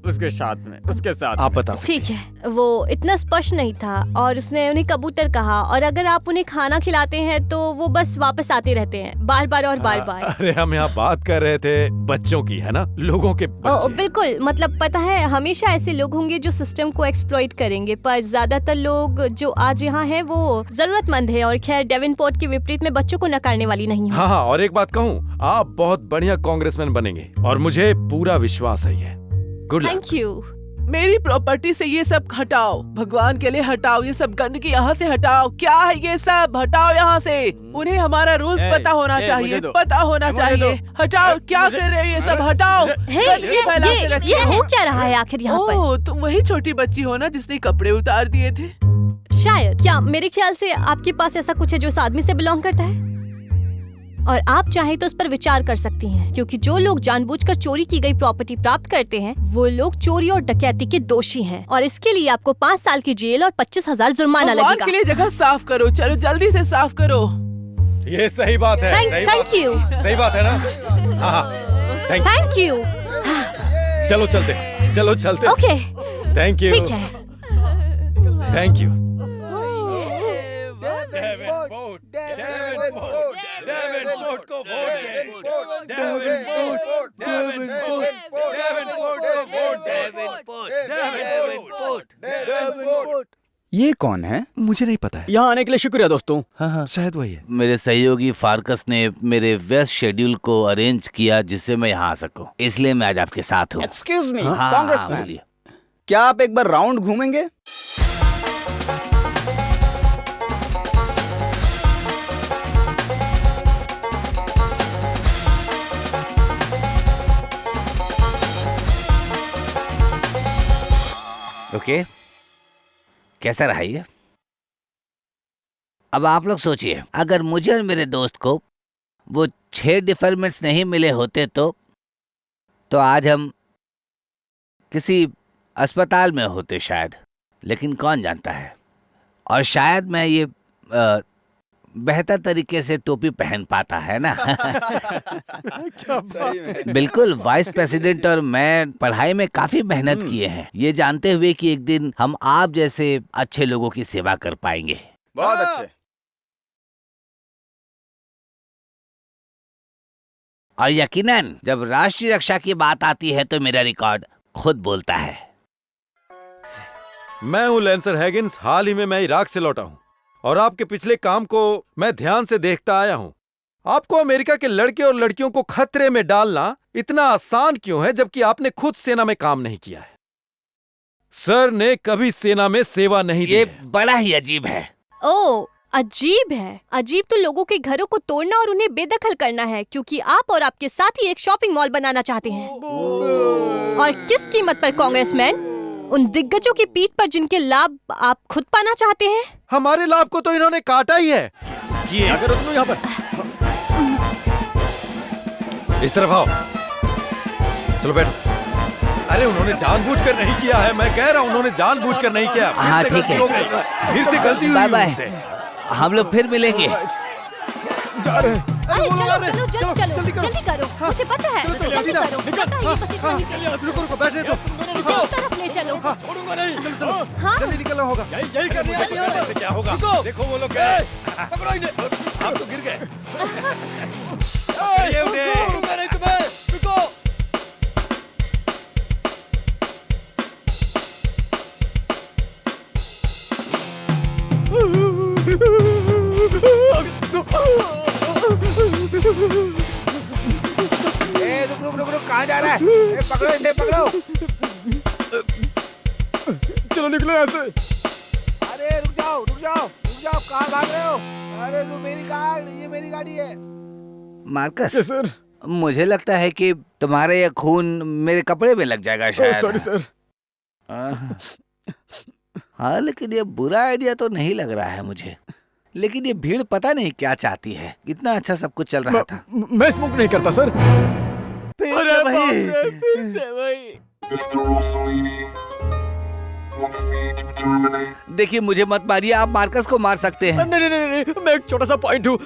उसके साथ में, उसके साथ आप बता सकते ठीक है, वो इतना स्पष्ट नहीं था और उसने उन्हें कबूतर कहा। और अगर आप उन्हें खाना खिलाते हैं तो वो बस वापस आते रहते हैं बार बार और बार बार। अरे हम यहाँ बात कर रहे थे बच्चों की, है ना? लोगों के बच्चे। बिल्कुल, मतलब पता है हमेशा ऐसे लोग होंगे जो सिस्टम को एक्सप्लॉइट करेंगे, पर ज्यादातर लोग जो आज यहाँ हैं वो जरूरतमंद है। और खैर डेवनपोर्ट के विपरीत में बच्चों को नकारने वाली नहीं हूँ। हाँ और एक बात कहूँ, आप बहुत बढ़िया कांग्रेसमैन बनेंगे और मुझे पूरा विश्वास है ये। Good luck. Thank you. मेरी प्रॉपर्टी से ये सब हटाओ, भगवान के लिए हटाओ, ये सब गंदगी यहाँ से हटाओ। क्या है ये सब? हटाओ यहाँ से। उन्हें हमारा रूल्स पता होना चाहिए, पता होना चाहिए। हटाओ, क्या कर रहे हो ये सब? हटाओ, गंदगी फैला के रखी ये हो। हो क्या रहा है आखिर यहाँ पर? ओह, तुम वही छोटी बच्ची हो ना जिसने कपड़े उतार दिए थे? शायद। क्या मेरे ख्याल से आपके पास ऐसा कुछ है जो इस आदमी से बिलोंग करता है? और आप चाहें तो उस पर विचार कर सकती हैं, क्योंकि जो लोग जानबूझकर चोरी की गई प्रॉपर्टी प्राप्त करते हैं वो लोग चोरी और डकैती के दोषी हैं, और इसके लिए आपको 5 साल की जेल और 25,000 जुर्माना भगवान लगेगा। के लिए जगह साफ करो, चलो जल्दी से साफ करो। ये सही बात है। Thank you. सही बात है ना? हाँ थैंक यू। चलो चलते, चलो चलते। Okay thank you. ठीक है। Thank you. ये कौन है? मुझे नहीं पता है। यहाँ आने के लिए शुक्रिया दोस्तों। हाँ शायद वही है। मेरे सहयोगी फारकस ने मेरे व्यस्त शेड्यूल को अरेंज किया जिससे मैं यहाँ आ सकूं, इसलिए मैं आज आपके साथ हूँ। एक्सक्यूज मी हाँ, कांग्रेसमैन, बोलिए। क्या आप एक बार राउंड घूमेंगे? ओके, कैसा रहा ये? अब आप लोग सोचिए, अगर मुझे और मेरे दोस्त को वो 6 डिफरमेंट्स नहीं मिले होते तो आज हम किसी अस्पताल में होते शायद, लेकिन कौन जानता है। और शायद मैं ये बेहतर तरीके से टोपी पहन पाता, है ना। क्या बात है। बिल्कुल, वाइस प्रेसिडेंट और मैं पढ़ाई में काफी मेहनत किए हैं, ये जानते हुए कि एक दिन हम आप जैसे अच्छे लोगों की सेवा कर पाएंगे। बहुत अच्छे। और यकीनन जब राष्ट्रीय रक्षा की बात आती है तो मेरा रिकॉर्ड खुद बोलता है। मैं हूं लैंसर हैगिंस। हाल ही में मैं इराक से लौटा हूं और आपके पिछले काम को मैं ध्यान से देखता आया हूं। आपको अमेरिका के लड़के और लड़कियों को खतरे में डालना इतना आसान क्यों है, जबकि आपने खुद सेना में काम नहीं किया है? सर ने कभी सेना में सेवा नहीं दी ये है। बड़ा ही अजीब है। ओ, अजीब है। अजीब तो लोगों के घरों को तोड़ना और उन्हें बेदखल करना है, क्योंकि आप और आपके साथी एक शॉपिंग मॉल बनाना चाहते हैं। और किस कीमत पर कांग्रेसमैन? उन दिग्गजों की पीठ पर जिनके लाभ आप खुद पाना चाहते हैं। हमारे लाभ को तो इन्होंने काटा ही है। ये अगर तुम यहाँ पर इस तरफ आओ, चलो बैठ। अरे उन्होंने जानबूझकर नहीं किया है, मैं कह रहा हूं उन्होंने जानबूझकर नहीं किया। हाँ, ठीक है। फिर से गलती हुई बाय बाय, उनसे। हम लोग फिर मिलेंगे। जा रहे हैं। अरे बोलो, चलो अरे, चलो चलो, चलो जल्दी करो। जल्दी करो, मुझे पता है। जल्दी सीधा, करो, पता है ये बस इतना ही है। रुको रुको, बैठने दो। इसे उस तरफ ले चलो। छोड़ूंगा नहीं। चलो चलो, हाँ। जल्दी निकलना होगा। यही करने मुझे आती पता है है। ऐसे क्या होगा। रुको। देखो वो लोग गए। पकड़ो इन्हें। आप तो गिर गए। पकड़िए उन्हें। छोड़ूंगा नहीं तुम्हें। रुको। रुक, कहाँ जा रहा है? पकड़ो इसे, पकड़ो। चलो निकलो यहाँ से। अरे रुक जाओ, कहाँ भाग रहे हो? अरे मेरी कार, ये मेरी गाड़ी है। Marcus, yes sir. मुझे लगता है कि तुम्हारे ये खून मेरे कपड़े में लग जाएगा शायद। Sorry sir. हाँ, लेकिन ये बुरा आइडिया तो नहीं लग रहा है मुझे। लेकिन ये भीड़ पता नहीं क्या चाहती है। इतना अच्छा सब कुछ चल रहा था। मैं स्मोक नहीं करता सर। अरे भाई, फिर से भाई। देखिए मुझे मत मारिए, आप मार्कस को मार सकते हैं। नहीं नहीं नहीं नहीं, मैं एक छोटा सा पॉइंट हूँ।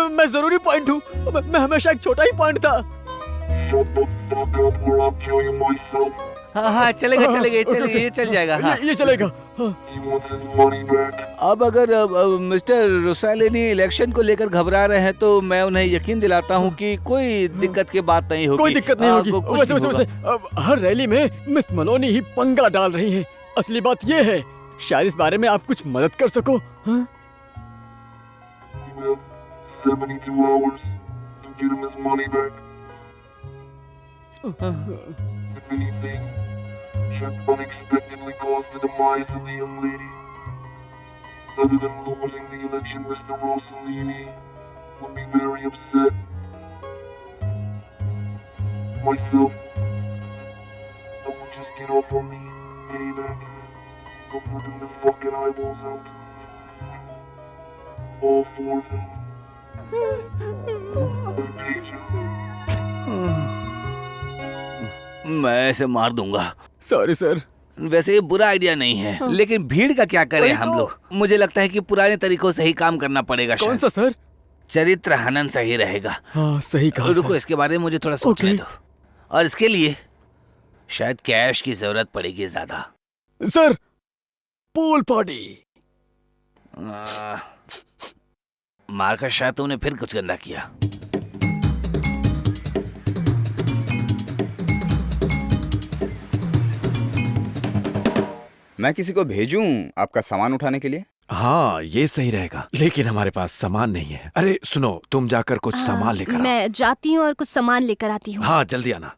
मैं जरूरी पॉइंट हूँ। मैं हमेशा एक छोटा ही पॉइंट था। हाँ, चलेगा, ये चल जाएगा। हाँ। ये चलेगा। अब अगर मिस्टर रुसालिनी इलेक्शन को लेकर घबरा रहे हैं तो मैं उन्हें यकीन दिलाता हूँ कि कोई दिक्कत की बात नहीं होगी। कोई दिक्कत नहीं होगी। आपको कुछ वैसे नहीं वैसे होगा। वैसे हर रैली में मिस मलोनी ही पंगा डाल रही हैं। असली बात ये है, शायद इस बारे में आप कुछ मदद कर सको। हाँ? 72 hours to get him his money back. If anything should unexpectedly cause the demise of the young lady, other than losing the election, Mr. Rossellini would be very upset. Myself, I would just get off on the payback of ripping the fucking eyeballs out. All 4 of them. I paid you. मैं ऐसे मार दूंगा। Sorry sir. वैसे ये बुरा idea नहीं है, लेकिन भीड़ का क्या करें वही हम तो। लोग। मुझे लगता है कि पुराने तरीकों से ही काम करना पड़ेगा। कौन शायद सा सर? चरित्र हनन सही रहेगा। हाँ सही कहा रुको, सर। इसके बारे में मुझे थोड़ा सोचने ओके। दो। और इसके लिए शायद कैश की जरूरत पड़ेगी ज्यादा। Sir, pool party. मार्कस, शायद तुमने फिर कुछ गंदा किया। मैं किसी को भेजूं आपका सामान उठाने के लिए? हाँ, ये सही रहेगा, लेकिन हमारे पास सामान नहीं है। अरे सुनो, तुम जाकर कुछ सामान लेकर आओ। मैं जाती हूँ और कुछ सामान लेकर आती हूँ। हाँ, जल्दी आना।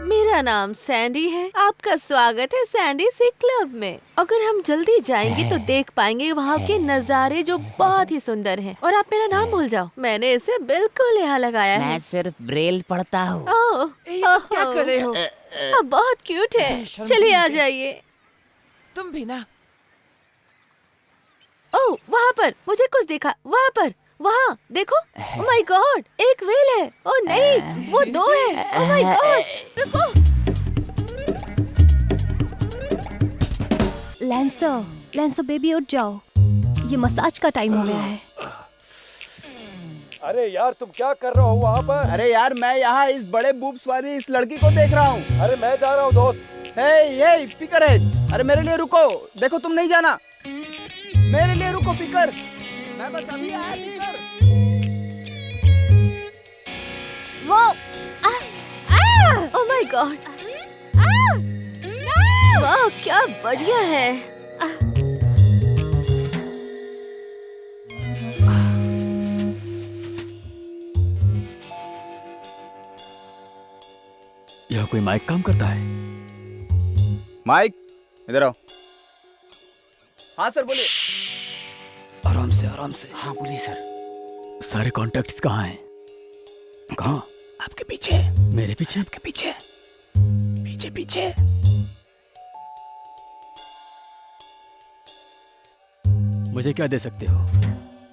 मेरा नाम सैंडी है। आपका स्वागत है सैंडी सी क्लब में। अगर हम जल्दी जाएंगे तो देख पाएंगे वहाँ के नज़ारे जो बहुत ही सुंदर हैं। और आप मेरा नाम भूल जाओ, मैंने इसे बिल्कुल यहाँ लगाया है। मैं सिर्फ ब्रेल पढ़ता हूँ। ओह, क्या कर रहे हो? आप बहुत क्यूट है। चलिए आ जाइए। तुम भी ना। ओह, वहाँ पर मुझे कुछ देखा। वहाँ पर, वहाँ देखो। ओह माय गॉड, एक व्हेल है। ओह नहीं, वो दो है। ओह माय गॉड, रुको। लैंसो बेबी उठ जाओ, ये मसाज का टाइम हो गया है। अरे यार तुम क्या कर रहे हो वहाँ पर? अरे यार मैं यहाँ इस बड़े बूब्स वाली इस लड़की को देख रहा हूँ। अरे मैं जा रहा हूँ दोस्त। हे पिकर है, अरे मेरे लिए रुको। देखो तुम नहीं जाना, मेरे लिए रुको पिकर। मैं बस अभी आया पिकर। वो ओह माय गॉड, वाह क्या बढ़िया है। यह कोई माइक काम करता है? माइक इधर आओ। हाँ सर बोलिए। आराम से, आराम से। हाँ बोलिए सर। सारे कॉन्टैक्ट्स कहाँ हैं? कहाँ? आपके पीछे। मेरे पीछे? आपके पीछे पीछे पीछे। मुझे क्या दे सकते हो?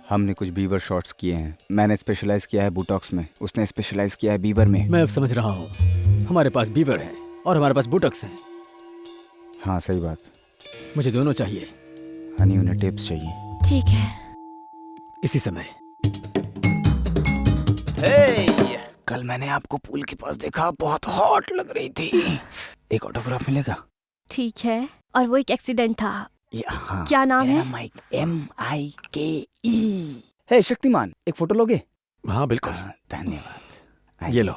हमने कुछ बीवर शॉट्स किए हैं। मैंने स्पेशलाइज किया है बोटॉक्स में, उसने स्पेशलाइज किया है बीवर में। मैं अब समझ रहा हूँ। हमारे पास बीवर है और हमारे पास बोटॉक्स है। हाँ सही बात। मुझे दोनों चाहिए। हनी उन्हें टिप्स चाहिए। ठीक है। इसी समय। कल मैंने आपको पूल के पास देखा, बहुत हॉट लग रही थी। एक ऑटोग्राफ मिलेगा? ठीक है, और वो एक एक्सीडेंट था। हाँ, क्या नाम है? Mic, MIKE। हे शक्तिमान, एक फोटो लोगे? हाँ बिल्कुल। धन्यवाद। ये लो।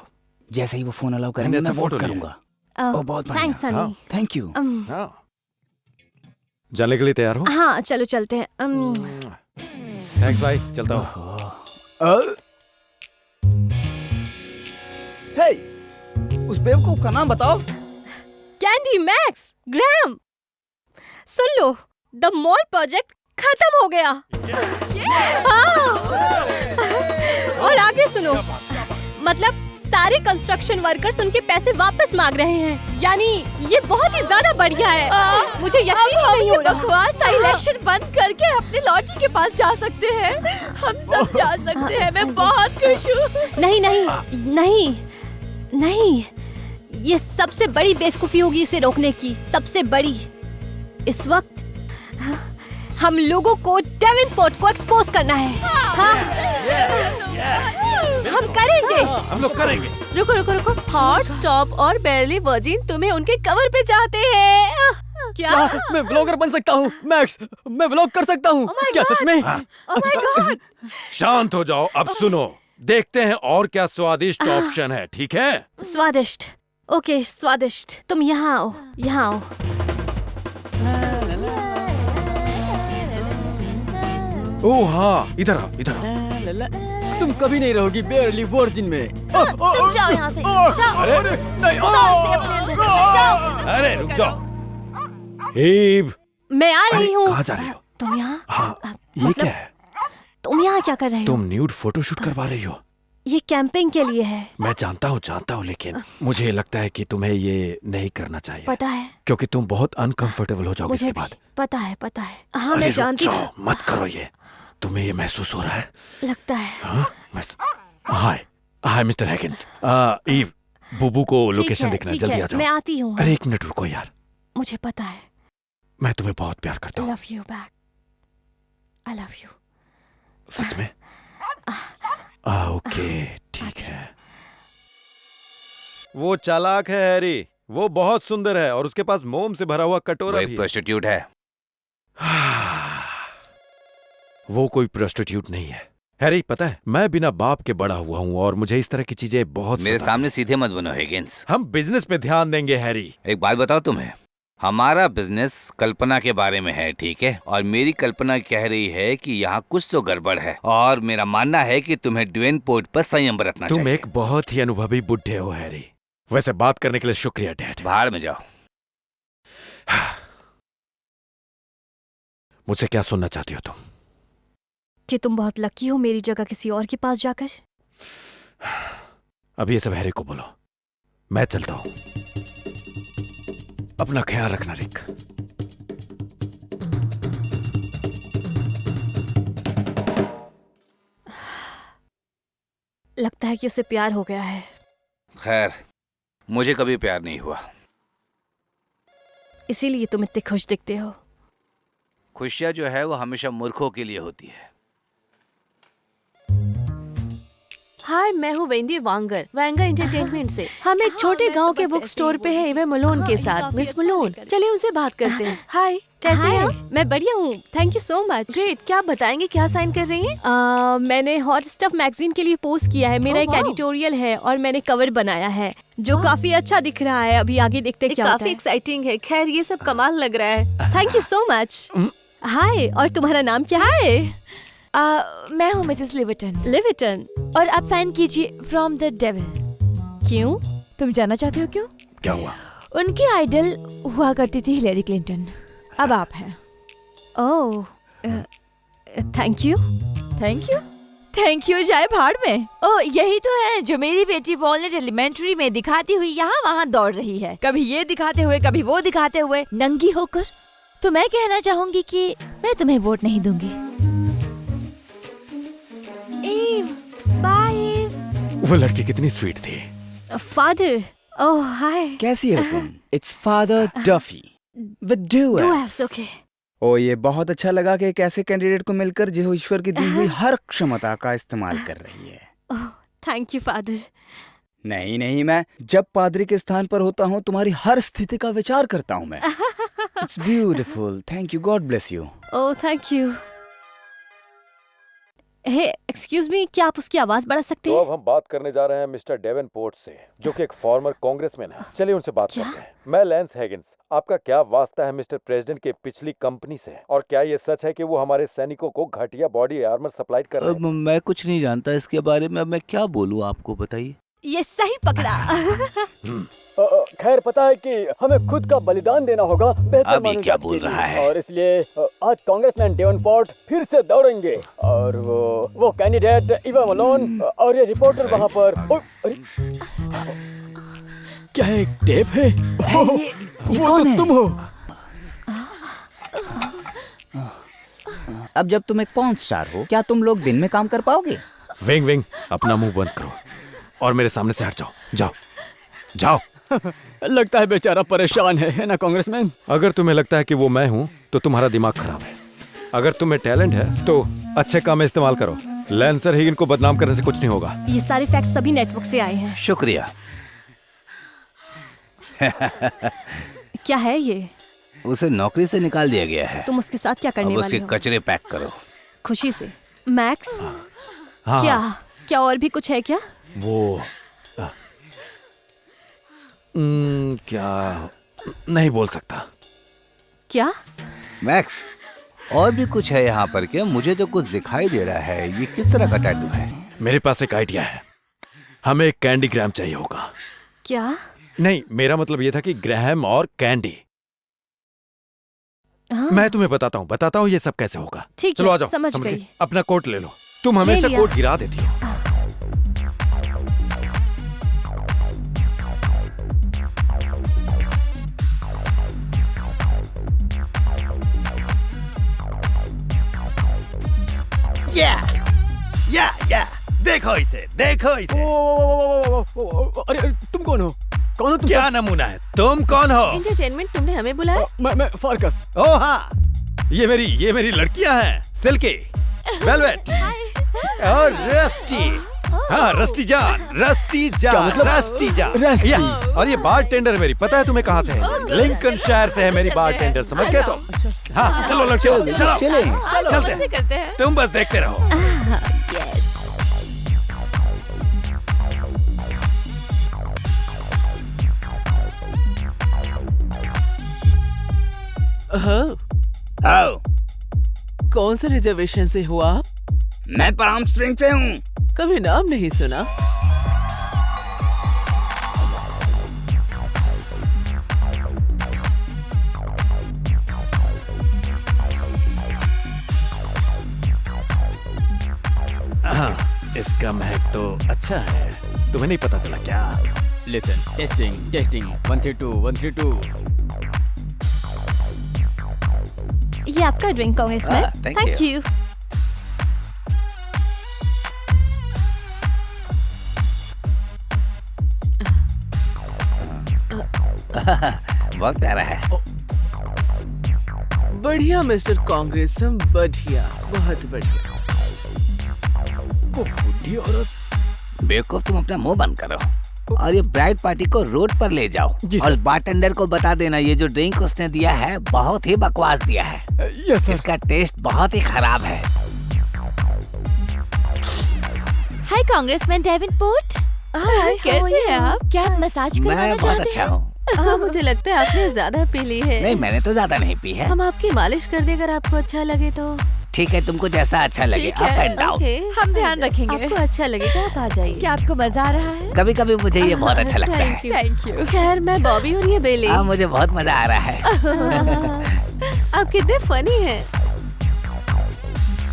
जैसे ही वो फोन अलाउ करेंगे मैं वोट करूंगा। ओह बहुत बढ़िया। थैंक्स सनी। Thank you. हाँ। जाने के लिए तैयार हो? हाँ चलो चलते हैं। थैंक्स भाई, चलता हूँ। हे, उस बेवकूफ का नाम बताओ। Candy Max Gram. सुन लो, द मॉल प्रोजेक्ट खत्म हो गया। हाँ। और आगे सुनो, मतलब सारे कंस्ट्रक्शन वर्कर्स उनके पैसे वापस मांग रहे हैं। यानी ये बहुत ही ज्यादा बढ़िया है। मुझे यकीन नहीं हो रहा। बकवास इलेक्शन बंद करके अपने लॉजी के पास जा सकते हैं। हम सब जा सकते हैं। मैं बहुत खुश हूँ। नहीं नहीं नहीं नहीं, ये सबसे बड़ी बेवकूफी होगी इसे रोकने की, सबसे बड़ी। इस वक्त हम लोगों को डेवनपोर्ट को एक्सपोज करना है। हाँ, हम करेंगे। हम लोग करेंगे। रुको रुको रुको, हॉट स्टॉप और बेरली वर्जिन तुम्हें उनके कवर पे चाहते हैं। क्या? मैं ब्लॉगर बन सकता हूँ मैक्स, मैं ब्लॉग कर सकता हूँ। क्या सच में? Oh my God. शांत हो जाओ, अब सुनो, देखते हैं और क्या स्वादिष्ट ऑप्शन है। ठीक है? स्वादिष्ट, ओके स्वादिष्ट। तुम यहाँ आओ, यहाँ आओ। ओह हाँ, इधर आओ, इधर आओ। तुम कभी नहीं रहोगी बेरली वर्जिन में। तुम जाओ यहाँ से, जाओ। अरे नहीं। अरे रुक जाओ। ईव, मैं आ रही हूँ। कहाँ जा रही हो? तुम यहाँ? हाँ, ये क्या है? तुम यहाँ क्या कर रहे हो? तुम न्यूड फोटोशूट करवा रही हो? ये कैंपिंग के लिए है। मैं जानता हूँ, लेकिन मुझे लगता है कि तुम्हें ये नहीं करना चाहिए। पता है, क्योंकि तुम बहुत अनकंफर्टेबल हो जाओगे मुझे इसके बाद। पता है, पता है। हाँ अरे मैं रुक जानती जाओ, हूँ। मत करो ये। तुम्हें ये महसूस हो रहा है? लगता है। हाँ? हाय हाय मिस्टर हैकिंस। ईव, बुबू को लोकेशन देखना, ठीक जल्दी है, आ जाओ। मैं आती हूँ। अरे एक मिनट रुको यार, मुझे पता है। मैं तुम्हें बहुत प्यार करता हूँ। Love you back. I love you. सच में? ओके ठीक है। वो चालाक है हैरी, वो बहुत सुंदर है और उसके पास मोम से भरा हुआ कटोरा वो एक भी है। प्रोस्टिट्यूट है। वो कोई प्रोस्टिट्यूट नहीं है। हैरी पता है, मैं बिना बाप के बड़ा हुआ हूँ और मुझे इस तरह की चीजें बहुत मेरे सताती सामने सीधे मत बनो हिगिंस। हैं। हम बिजनेस पे ध्यान देंगे हैरी। एक बात बताओ तुम्हें, हमारा बिजनेस कल्पना के बारे में है, ठीक है? और मेरी कल्पना कह रही है कि यहाँ कुछ तो गड़बड़ है और मेरा मानना है कि तुम्हें ड्वेन पोर्ट पर संयम बरतना तुम चाहिए। एक बहुत ही अनुभवी बुढ़े हो हैरी। वैसे बात करने के लिए शुक्रिया डैड। बाहर में जाओ। मुझसे क्या सुनना चाहती हो तुम? कि तुम बहुत लकी हो मेरी जगह किसी और के पास जाकर। अब ये सब हैरी को बोलो, मैं चलता हूं। अपना ख्याल रखना रिक। लगता है कि उसे प्यार हो गया है। खैर, मुझे कभी प्यार नहीं हुआ। इसीलिए तुम इतने खुश दिखते हो। खुशियाँ जो है वो हमेशा मूर्खों के लिए होती है। हाय, मैं हूँ वेंडी वांगर एंटरटेनमेंट से। हम एक छोटे गांव के बुक स्टोर पे है इवे मलोन के साथ। मिस मलोन, चलिए उनसे बात करते हैं। हाय, कैसे हैं आप? मैं बढ़िया हूँ, thank you so much. Great. क्या बताएंगे, क्या साइन कर रही हैं? मैंने हॉट स्टफ मैगजीन के लिए पोस्ट किया है। मेरा एक एडिटोरियल है और मैंने कवर बनाया है जो काफी अच्छा दिख रहा है। अभी आगे देखते क्या होता है। काफी एक्साइटिंग है। खैर, ये सब कमाल लग रहा है। Thank you so much. Hi, और तुम्हारा नाम क्या है? मैं हूँ मिसेस लिविटन। लिविटन। और आप साइन कीजिए फ्रॉम द डेविल। क्यों? तुम जानना चाहते हो क्यों? क्या हुआ? उनकी आइडल हुआ करती थी हिलेरी क्लिंटन, अब आप हैं। Oh, thank you. Thank you? Thank you जाए भाड़ में। ओ, यही तो है जो मेरी बेटी वॉलनट एलिमेंट्री में दिखाती हुई यहाँ वहाँ दौड़ रही है, कभी ये दिखाते हुए कभी वो दिखाते हुए, नंगी होकर। तो मैं कहना चाहूंगी कि मैं तुम्हें वोट नहीं दूंगी। बाय। वो लड़की कितनी स्वीट थी। Father, oh hi. कैसी हो तुम? It's Father Duffy with duets. Okay. Oh, ये बहुत अच्छा लगा कि एक ऐसे कैंडिडेट को मिलकर जो ईश्वर की दी हुई हर क्षमता का इस्तेमाल कर रही है। ओह, थैंक यू फादर। नहीं नहीं, मैं जब पादरी के स्थान पर होता हूँ तुम्हारी हर स्थिति का विचार करता हूँ मैं। It's beautiful. Thank you, God bless you. Oh, thank you. Hey, excuse me, क्या आप उसकी आवाज बढ़ा सकते हैं? तो अब हम बात करने जा रहे हैं मिस्टर डेवेनपोर्ट से, जो कि एक फॉर्मर कांग्रेसमैन है। चलिए उनसे बात करते हैं। मैं लैंस हैगिंस। आपका क्या वास्ता है मिस्टर प्रेसिडेंट के पिछली कंपनी से, और क्या ये सच है कि वो हमारे सैनिकों को घटिया बॉडी आर्मर सप्लाई कर रहे हैं? मैं कुछ नहीं जानता इसके बारे में। अब मैं क्या बोलूँ आपको, बताइए। ये सही पकड़ा। खैर, पता है कि हमें खुद का बलिदान देना होगा बेहतर अब ये क्या बोल रहा है? और इसलिए आज कांग्रेसमैन डेवनपोर्ट फिर से दौड़ेंगे, और वो कैंडिडेट इवा मलोन और ये रिपोर्टर वहाँ पर। क्या एक टेप है? वो तो तुम हो। अब जब तुम एक पॉर्न स्टार हो, क्या तुम लोग दिन में काम कर पाओगे? विंग विंग, अपना मुंह बंद करो और मेरे सामने से हट जाओ। जाओ जाओ। लगता है बेचारा परेशान है ना कांग्रेसमैन? अगर तुम्हें लगता है कि वो मैं हूँ तो तुम्हारा दिमाग खराब है। अगर तुम्हें टैलेंट है तो अच्छे काम में इस्तेमाल करो। लैंसर हिगिन को बदनाम करने से कुछ नहीं होगा। ये सारे फैक्ट्स सभी नेटवर्क से आए हैं। शुक्रिया। क्या है ये? उसे नौकरी से निकाल दिया गया है। तुम उसके साथ क्या करने अब वाले उसके हो? कचरे पैक करो। खुशी से। मैक्स, हाँ। क्या और भी कुछ है क्या? वो क्या नहीं बोल सकता। क्या? मैक्स, और भी कुछ है यहाँ पर क्या? मुझे तो कुछ दिखाई दे रहा है। ये किस तरह का टैटू है? मेरे पास एक आइडिया है। हमें एक कैंडी ग्राम चाहिए होगा। क्या? नहीं, मेरा मतलब ये था कि ग्रैहम और कैंडी। हाँ। मैं तुम्हें बताता हूँ ये सब कैसे होगा। ठीक चलो है, आ जाओ। समझ गई। गई। अपना कोट ले लो। तुम हमेशा लिया। कोट गिरा देती हो। या देखो इसे, देखो इसे। अरे तुम कौन हो? कौन हो तुम? क्या नमूना है? तुम कौन हो? एंटरटेनमेंट, तुमने हमें बुलाया? मैं फारकस। ओह हाँ, ये मेरी लड़कियां हैं। सिल्की, वेलवेट और रस्टी। हाँ, रस्टी जान। रस्टी। या, और ये बारटेंडर है मेरी। पता है तुम्हें कहाँ से है? लिंकनशायर से है मेरी बारटेंडर। समझ गए तुम? हाँ, चलो लड़कियों, चलते हैं। तुम बस देखते रहो। आओ। कौन से रिजर्वेशन से हुआ? मैं पाम स्प्रिंग से हूँ। कभी नाम नहीं सुना। का महक तो अच्छा है, तुम्हें नहीं पता चला क्या? Listen, testing testing 132 132। ये आपका drink congressman. thank thank you. You. बहुत प्यारा है। बढ़िया मिस्टर कांग्रेसम, बढ़िया, बहुत बढ़िया। वो बुढ़ी औरत। बेवकूफ, तुम अपना मुंह बंद करो और ये ब्राइड पार्टी को रोड पर ले जाओ जी और सर। बारटेंडर को बता देना ये जो ड्रिंक उसने दिया है बहुत ही बकवास दिया है। Yes sir. इसका टेस्ट बहुत ही खराब है। हाय कांग्रेसमैन डेवेनपोर्ट। हाय, कैसे हैं आप? क्या आप मसाज करवाना मैं बहुत चाहते अच्छा हैं? हूँ। मुझे लगता है आपने ज्यादा पी ली है। नहीं, मैंने तो ज्यादा नहीं पी है। हम आपकी मालिश कर दे अगर आपको अच्छा लगे तो। ठीक है, तुमको जैसा अच्छा लगे, ठीक अप है, एंड डाउन। ओके। हम ध्यान रखेंगे। आपको अच्छा लगेगा आप आ जाइए। क्या आपको मजा आ रहा है? कभी कभी मुझे ये बहुत अच्छा लगता है। Thank you. खैर मैं बॉबी और ये बेली। हाँ, मुझे बहुत मजा आ रहा है। आप कितने फनी हैं।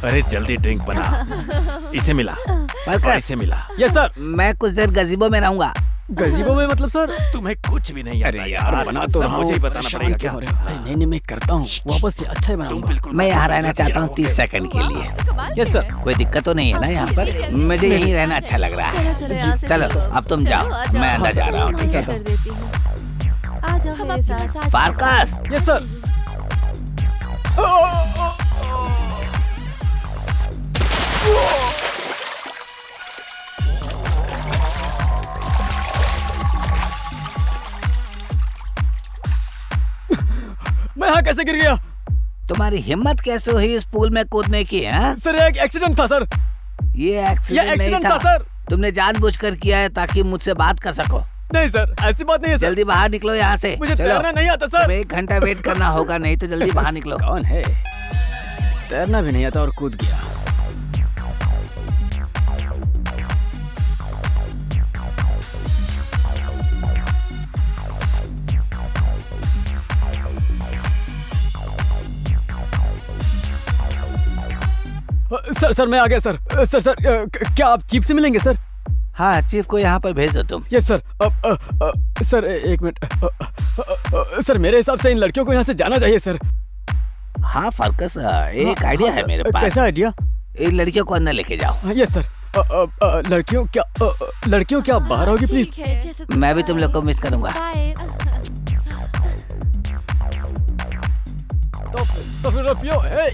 अरे जल्दी ड्रिंक बना, इसे मिला और फर्कस, इसे मिला। Yes sir. मैं कुछ देर गजीबो में रहूंगा। गजीबो में मतलब सर? तुम्हें कुछ भी नहीं आता यार, बना तो सब रहा हूँ, मुझे ही बताना परेशान पड़ेगा क्या क्या? हो रहे हो? अरे नहीं नहीं, मैं करता हूँ, वापस से अच्छा ही तुम बनाऊंगा। बिल्कुल मैं यहाँ रहना चाहता हूँ 30 सेकंड के लिए। Yes sir. कोई दिक्कत तो नहीं है ना यहाँ पर? मुझे यहीं रहना अच्छा लग रहा है। चलो यहाँ से चलो, अब तुम जाओ, मैं अंदर जा रहा हूँ, ठीक है? कर देती हूँ। आ जाओ हम मेरे आपके साथ। साथ फारकस, यस सर। मैं यहाँ कैसे गिर गया? तुम्हारी हिम्मत कैसे हुई इस पूल में कूदने की? हैं? सर एक एक्सीडेंट था सर। ये एक्सीडेंट नहीं एक्सीडेंट था। था सर। तुमने जानबूझकर किया है ताकि मुझसे बात कर सको। नहीं सर, ऐसी बात नहीं है सर। जल्दी बाहर निकलो यहाँ से। मुझे चलो। तैरना नहीं आता सर। तुम्हें 1 घंटा वेट करना होगा, नहीं तो जल्दी बाहर निकलो। कौन है? तैरना भी नहीं आता और कूद गया। सर मैं आ गया सर। सर क्या आप चीफ से मिलेंगे सर? हाँ, चीफ को यहाँ पर भेज दो तुम। Yes sir. सर एक मिनट। सर मेरे हिसाब से इन लड़कियों को यहाँ से जाना चाहिए सर। हाँ फारकस, एक आइडिया है मेरे पास। कैसा आइडिया? इन लड़कियों को अंदर लेके जाओ। Yes sir. लड़कियों क्या बाहर होगी प्लीज? ठीक है, जैसा तुम मैं भी तुम लोग को मिस करूंगा। बाय। तो फिर पियो। हे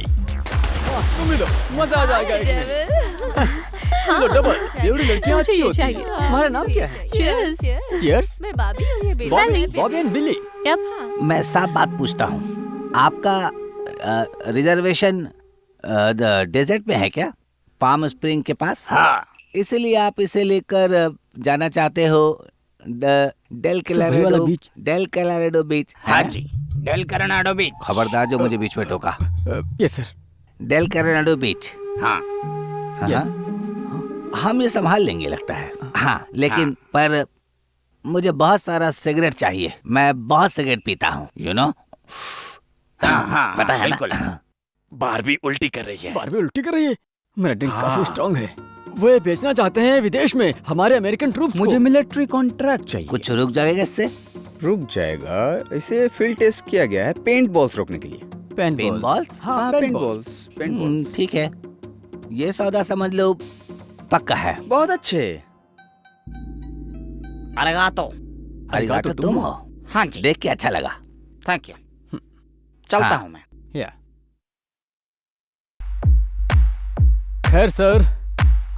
तुम भी लो, मजा आ जाएगा एक में। लो डबल। बेवड़ी लड़कियां अच्छी होती हैं। हमारा नाम क्या है? Cheers. चीयर्स। मैं बाबी और ये Bailey. Bobby and Billy. Yep. मैं साफ बात पूछता हूँ, आपका रिजर्वेशन डेजर्ट में है क्या? पाम स्प्रिंग के पास? हाँ, इसलिए आप इसे लेकर जाना चाहते हो डेल वाला बीच। कैलारेडो बीच। हाँ जी, डेल कैलारेडो बीच। खबरदार जो मुझे बीच में टोका। Yes sir. डेल कैलारेडो बीच। हाँ, यस। हम ये संभाल लेंगे लगता है। हाँ, लेकिन पर मुझे बहुत सारा सिगरेट चाहिए। मैं बहुत सिगरेट पीता हूँ, यू नो। हाँ, पता है बिल्कुल। ना? बारबी उल्टी कर रही है। बार भी उल्टी कर रही है। मेरा ड्रिंक काफी स्ट्रांग है। वो ये बेचना चाहते हैं विदेश में हमारे अमेरिकन ट्रूप्स को। मुझे मिलिट्री कॉन्ट्रैक्ट चाहिए। कुछ रुक जाएगा इससे? रुक जाएगा। इसे फील्ड टेस्ट किया गया है पेंट बॉल्स रोकने के लिए। Paint balls? हाँ, पेंट बॉल्स। पेंट बॉल्स ठीक है, ये सौदा समझ लो पक्का है। बहुत अच्छे। अरेगातो। अरिगातो तुम हो? हाँ जी, देख के अच्छा लगा। Thank you. चलता हाँ। हूँ मैं। खैर सर,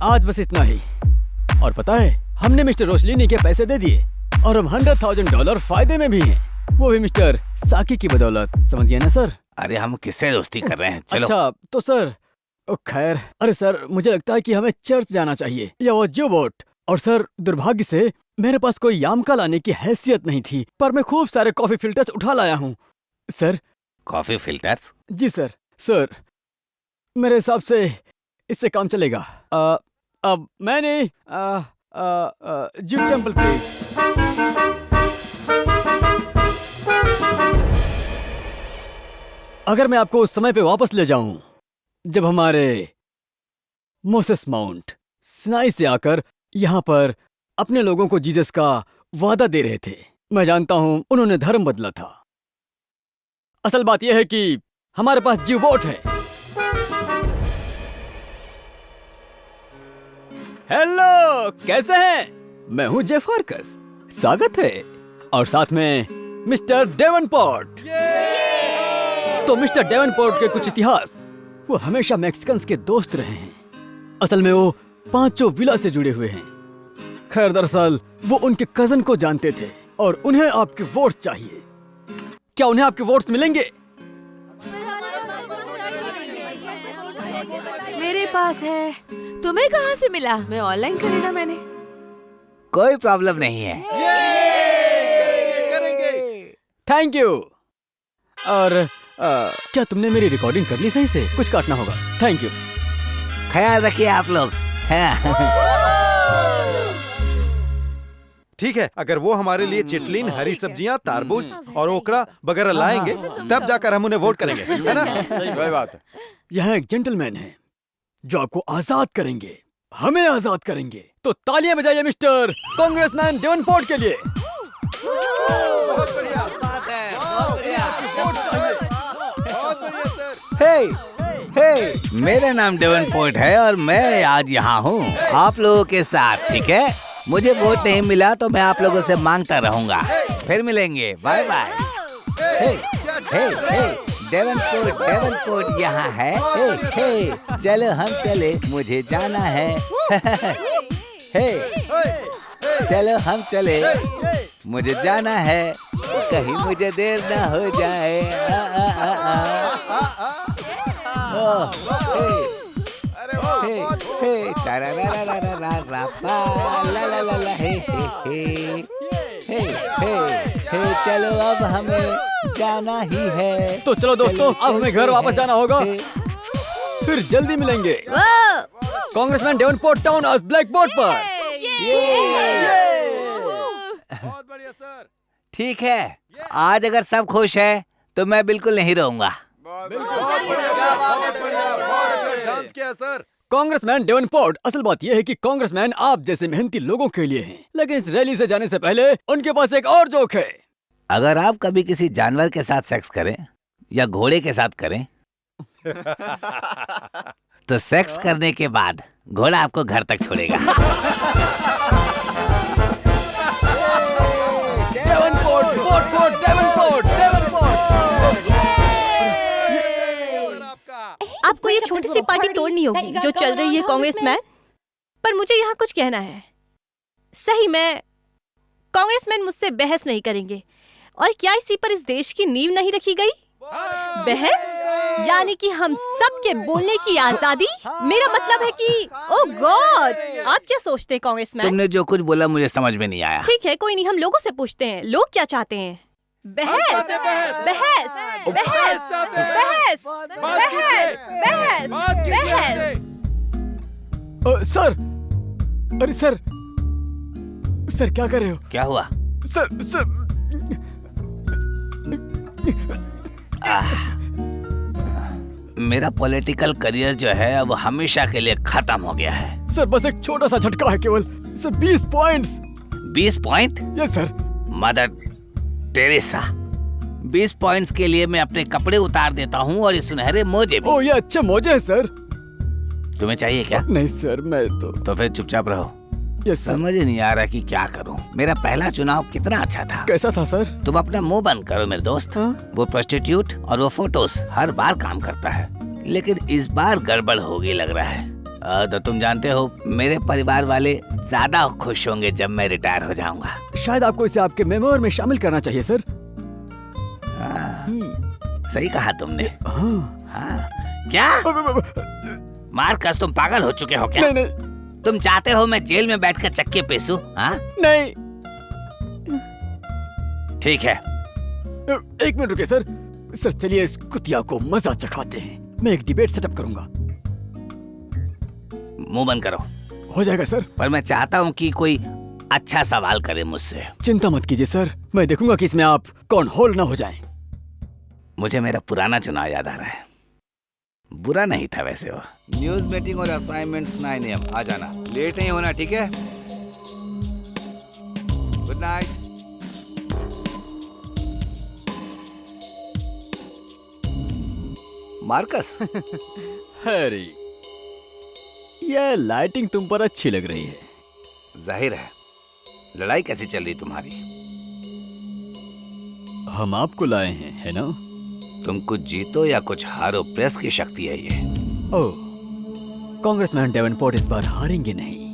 आज बस इतना ही। और पता है, हमने मिस्टर रोशलिनी के पैसे दे दिए और हम $100,000 फायदे में भी हैं। वो भी मिस्टर साकी की बदौलत। समझ गए ना सर? अरे हम किससे दोस्ती कर रहे हैं? चलो। अच्छा तो सर, खैर, अरे सर मुझे लगता है कि हमें चर्च जाना चाहिए या वो जो बोट। और सर दुर्भाग्य से मेरे पास कोई यामका लाने की हैसियत नहीं थी, पर मैं खूब सारे कॉफी फिल्टर्स उठा लाया हूँ सर। Coffee filters? जी सर। सर मेरे हिसाब से इससे काम चलेगा। अब मैंने जिम टेम्पल प्लीज। अगर मैं आपको उस समय पे वापस ले जाऊं जब हमारे मोसेस माउंट सिनाई से आकर यहाँ पर अपने लोगों को जीसस का वादा दे रहे थे। मैं जानता हूँ उन्होंने धर्म बदला था। असल बात यह है कि हमारे पास जीव वोट है। हेलो, कैसे हैं? मैं हूँ जेफ हार्कस, स्वागत है। और साथ में मिस्टर डेवनपोर्ट। तो मिस्टर डेवनपोर्ट के कुछ इतिहास। वो हमेशा मैक्सिकन्स के दोस्त रहे हैं। असल में वो 5 विला से जुड़े हुए हैं। खैर दरअसल वो उनके कजन को जानते थे और उन्हें आपके वोट चाहिए। क्या उन्हें आपके वोट्स मिलेंगे? मेरे पास है। तुम्हें कहाँ से मिला? मैं ऑनलाइन खरीदा मैंने। कोई प्रॉब्लम नहीं है। Thank you. और क्या तुमने मेरी रिकॉर्डिंग कर ली सही से? कुछ काटना होगा। Thank you. ख्याल रखिए आप लोग। ठीक है, अगर वो हमारे लिए चिटलिन, हरी सब्जियां, तारबूज और ओकरा वगैरह लाएंगे तब जाकर हम उन्हें वोट करेंगे, है ना? वही बात है। यहाँ एक जेंटलमैन है जो आपको आजाद करेंगे, हमें आजाद करेंगे। तो तालियां बजाइए मिस्टर कांग्रेसमैन डेवनपोर्ट के लिए। बहुत बढ़िया। हे, मेरा नाम डेवनपोर्ट है और मैं आज यहाँ हूँ आप लोगों के साथ। ठीक है, मुझे वोट नहीं मिला तो मैं आप लोगों से मांगता रहूंगा। फिर मिलेंगे। Bye bye. हे, डेवनपोर्ट यहाँ है। हे, चलो हम चले, मुझे जाना है। हे, चलो हम चले, मुझे जाना है, कहीं मुझे देर ना हो जाए। चलो अब हमें जाना ही है। तो चलो दोस्तों, अब हमें घर वापस जाना होगा। फिर जल्दी मिलेंगे congressman Davenport town house black board पर। बहुत बढ़िया सर। ठीक है, आज अगर सब खुश है तो मैं बिल्कुल नहीं रहूंगा। डांस किया सर। कांग्रेसमैन डेवनपोर्ट, असल बात यह है कि कांग्रेसमैन आप जैसे मेहनती लोगों के लिए हैं, लेकिन इस रैली से जाने से पहले उनके पास एक और जोक है। अगर आप कभी किसी जानवर के साथ सेक्स करें या घोड़े के साथ करें तो सेक्स करने के बाद घोड़ा आपको घर तक छोड़ेगा। डेवनपोर्ट, वोट डेवनपोर्ट, आपको ये छोटी सी पार्टी तोड़नी होगी जो चल रही है कांग्रेसमैन। पर मुझे यहाँ कुछ कहना है। सही में कांग्रेसमैन मुझसे बहस नहीं करेंगे। और क्या इसी पर इस देश की नींव नहीं रखी गई? बहस यानी कि हम सब के बोलने की आजादी। मेरा मतलब है कि ओह गॉड, आप क्या सोचते हैं कांग्रेसमैन? तुमने जो कुछ बोला मुझे समझ में नहीं आया। ठीक है, कोई नहीं, हम लोगों से पूछते हैं लोग क्या चाहते हैं। बहस बहस बहस बहस बहस बहस। सर, अरे सर क्या कर रहे हो? क्या हुआ? सर मेरा पॉलिटिकल करियर जो है अब हमेशा के लिए खत्म हो गया है। सर बस एक छोटा सा झटका है केवल। Sir 20 points. 20 point? Yes sir. Mother Teresa, 20 points के लिए मैं अपने कपड़े उतार देता हूँ और ये सुनहरे मोजे भी। ओह, ये अच्छे मोजे हैं सर। तुम्हें चाहिए क्या? नहीं सर, मैं तो फिर चुपचाप रहो। Yes sir. समझ नहीं आ रहा कि क्या करूं। मेरा पहला चुनाव कितना अच्छा था। कैसा था सर? तुम अपना मुंह बंद करो मेरे दोस्त। वो प्रोस्टिट्यूट और वो फोटोज हर बार काम करता है, लेकिन इस बार गड़बड़ होगी लग रहा है। तो तुम जानते हो मेरे परिवार वाले ज्यादा खुश होंगे जब मैं रिटायर हो जाऊंगा। शायद आपको इसे आपके मेमोर में शामिल करना चाहिए सर। सही कहा तुमने। हाँ। क्या मार्कस, तुम पागल हो चुके हो क्या? नहीं। तुम चाहते हो मैं जेल में बैठकर चक्के पेसूं? हाँ? नहीं। ठीक है। 1 मिनट रुके सर। सर चलिए इस कुतिया को मजा चखाते हैं। मैं एक डिबेट सेटअप करूंगा। मुंह बंद करो। हो जाएगा सर। पर मैं चाहता हूँ कि कोई अच्छा सवाल करे मुझसे। चिंता मत कीजिए सर, मैं देखूंगा कि इसमें आप कौन होल ना हो जाएं। मुझे मेरा पुराना चुनाव याद आ रहा है। बुरा नहीं था वैसे वो। न्यूज मीटिंग और असाइनमेंट्स 9 AM आ जाना, लेट नहीं होना, ठीक है? Good night. मार्कस, हैरी, ये लाइटिंग तुम पर अच्छी लग रही है। जाहिर है। लड़ाई कैसी चल रही तुम्हारी? हम आपको लाए हैं, है ना? तुम कुछ जीतो या कुछ हारो, प्रेस की शक्ति है ये। ओह, कांग्रेसमैन डेवनपोर्ट इस बार हारेंगे नहीं।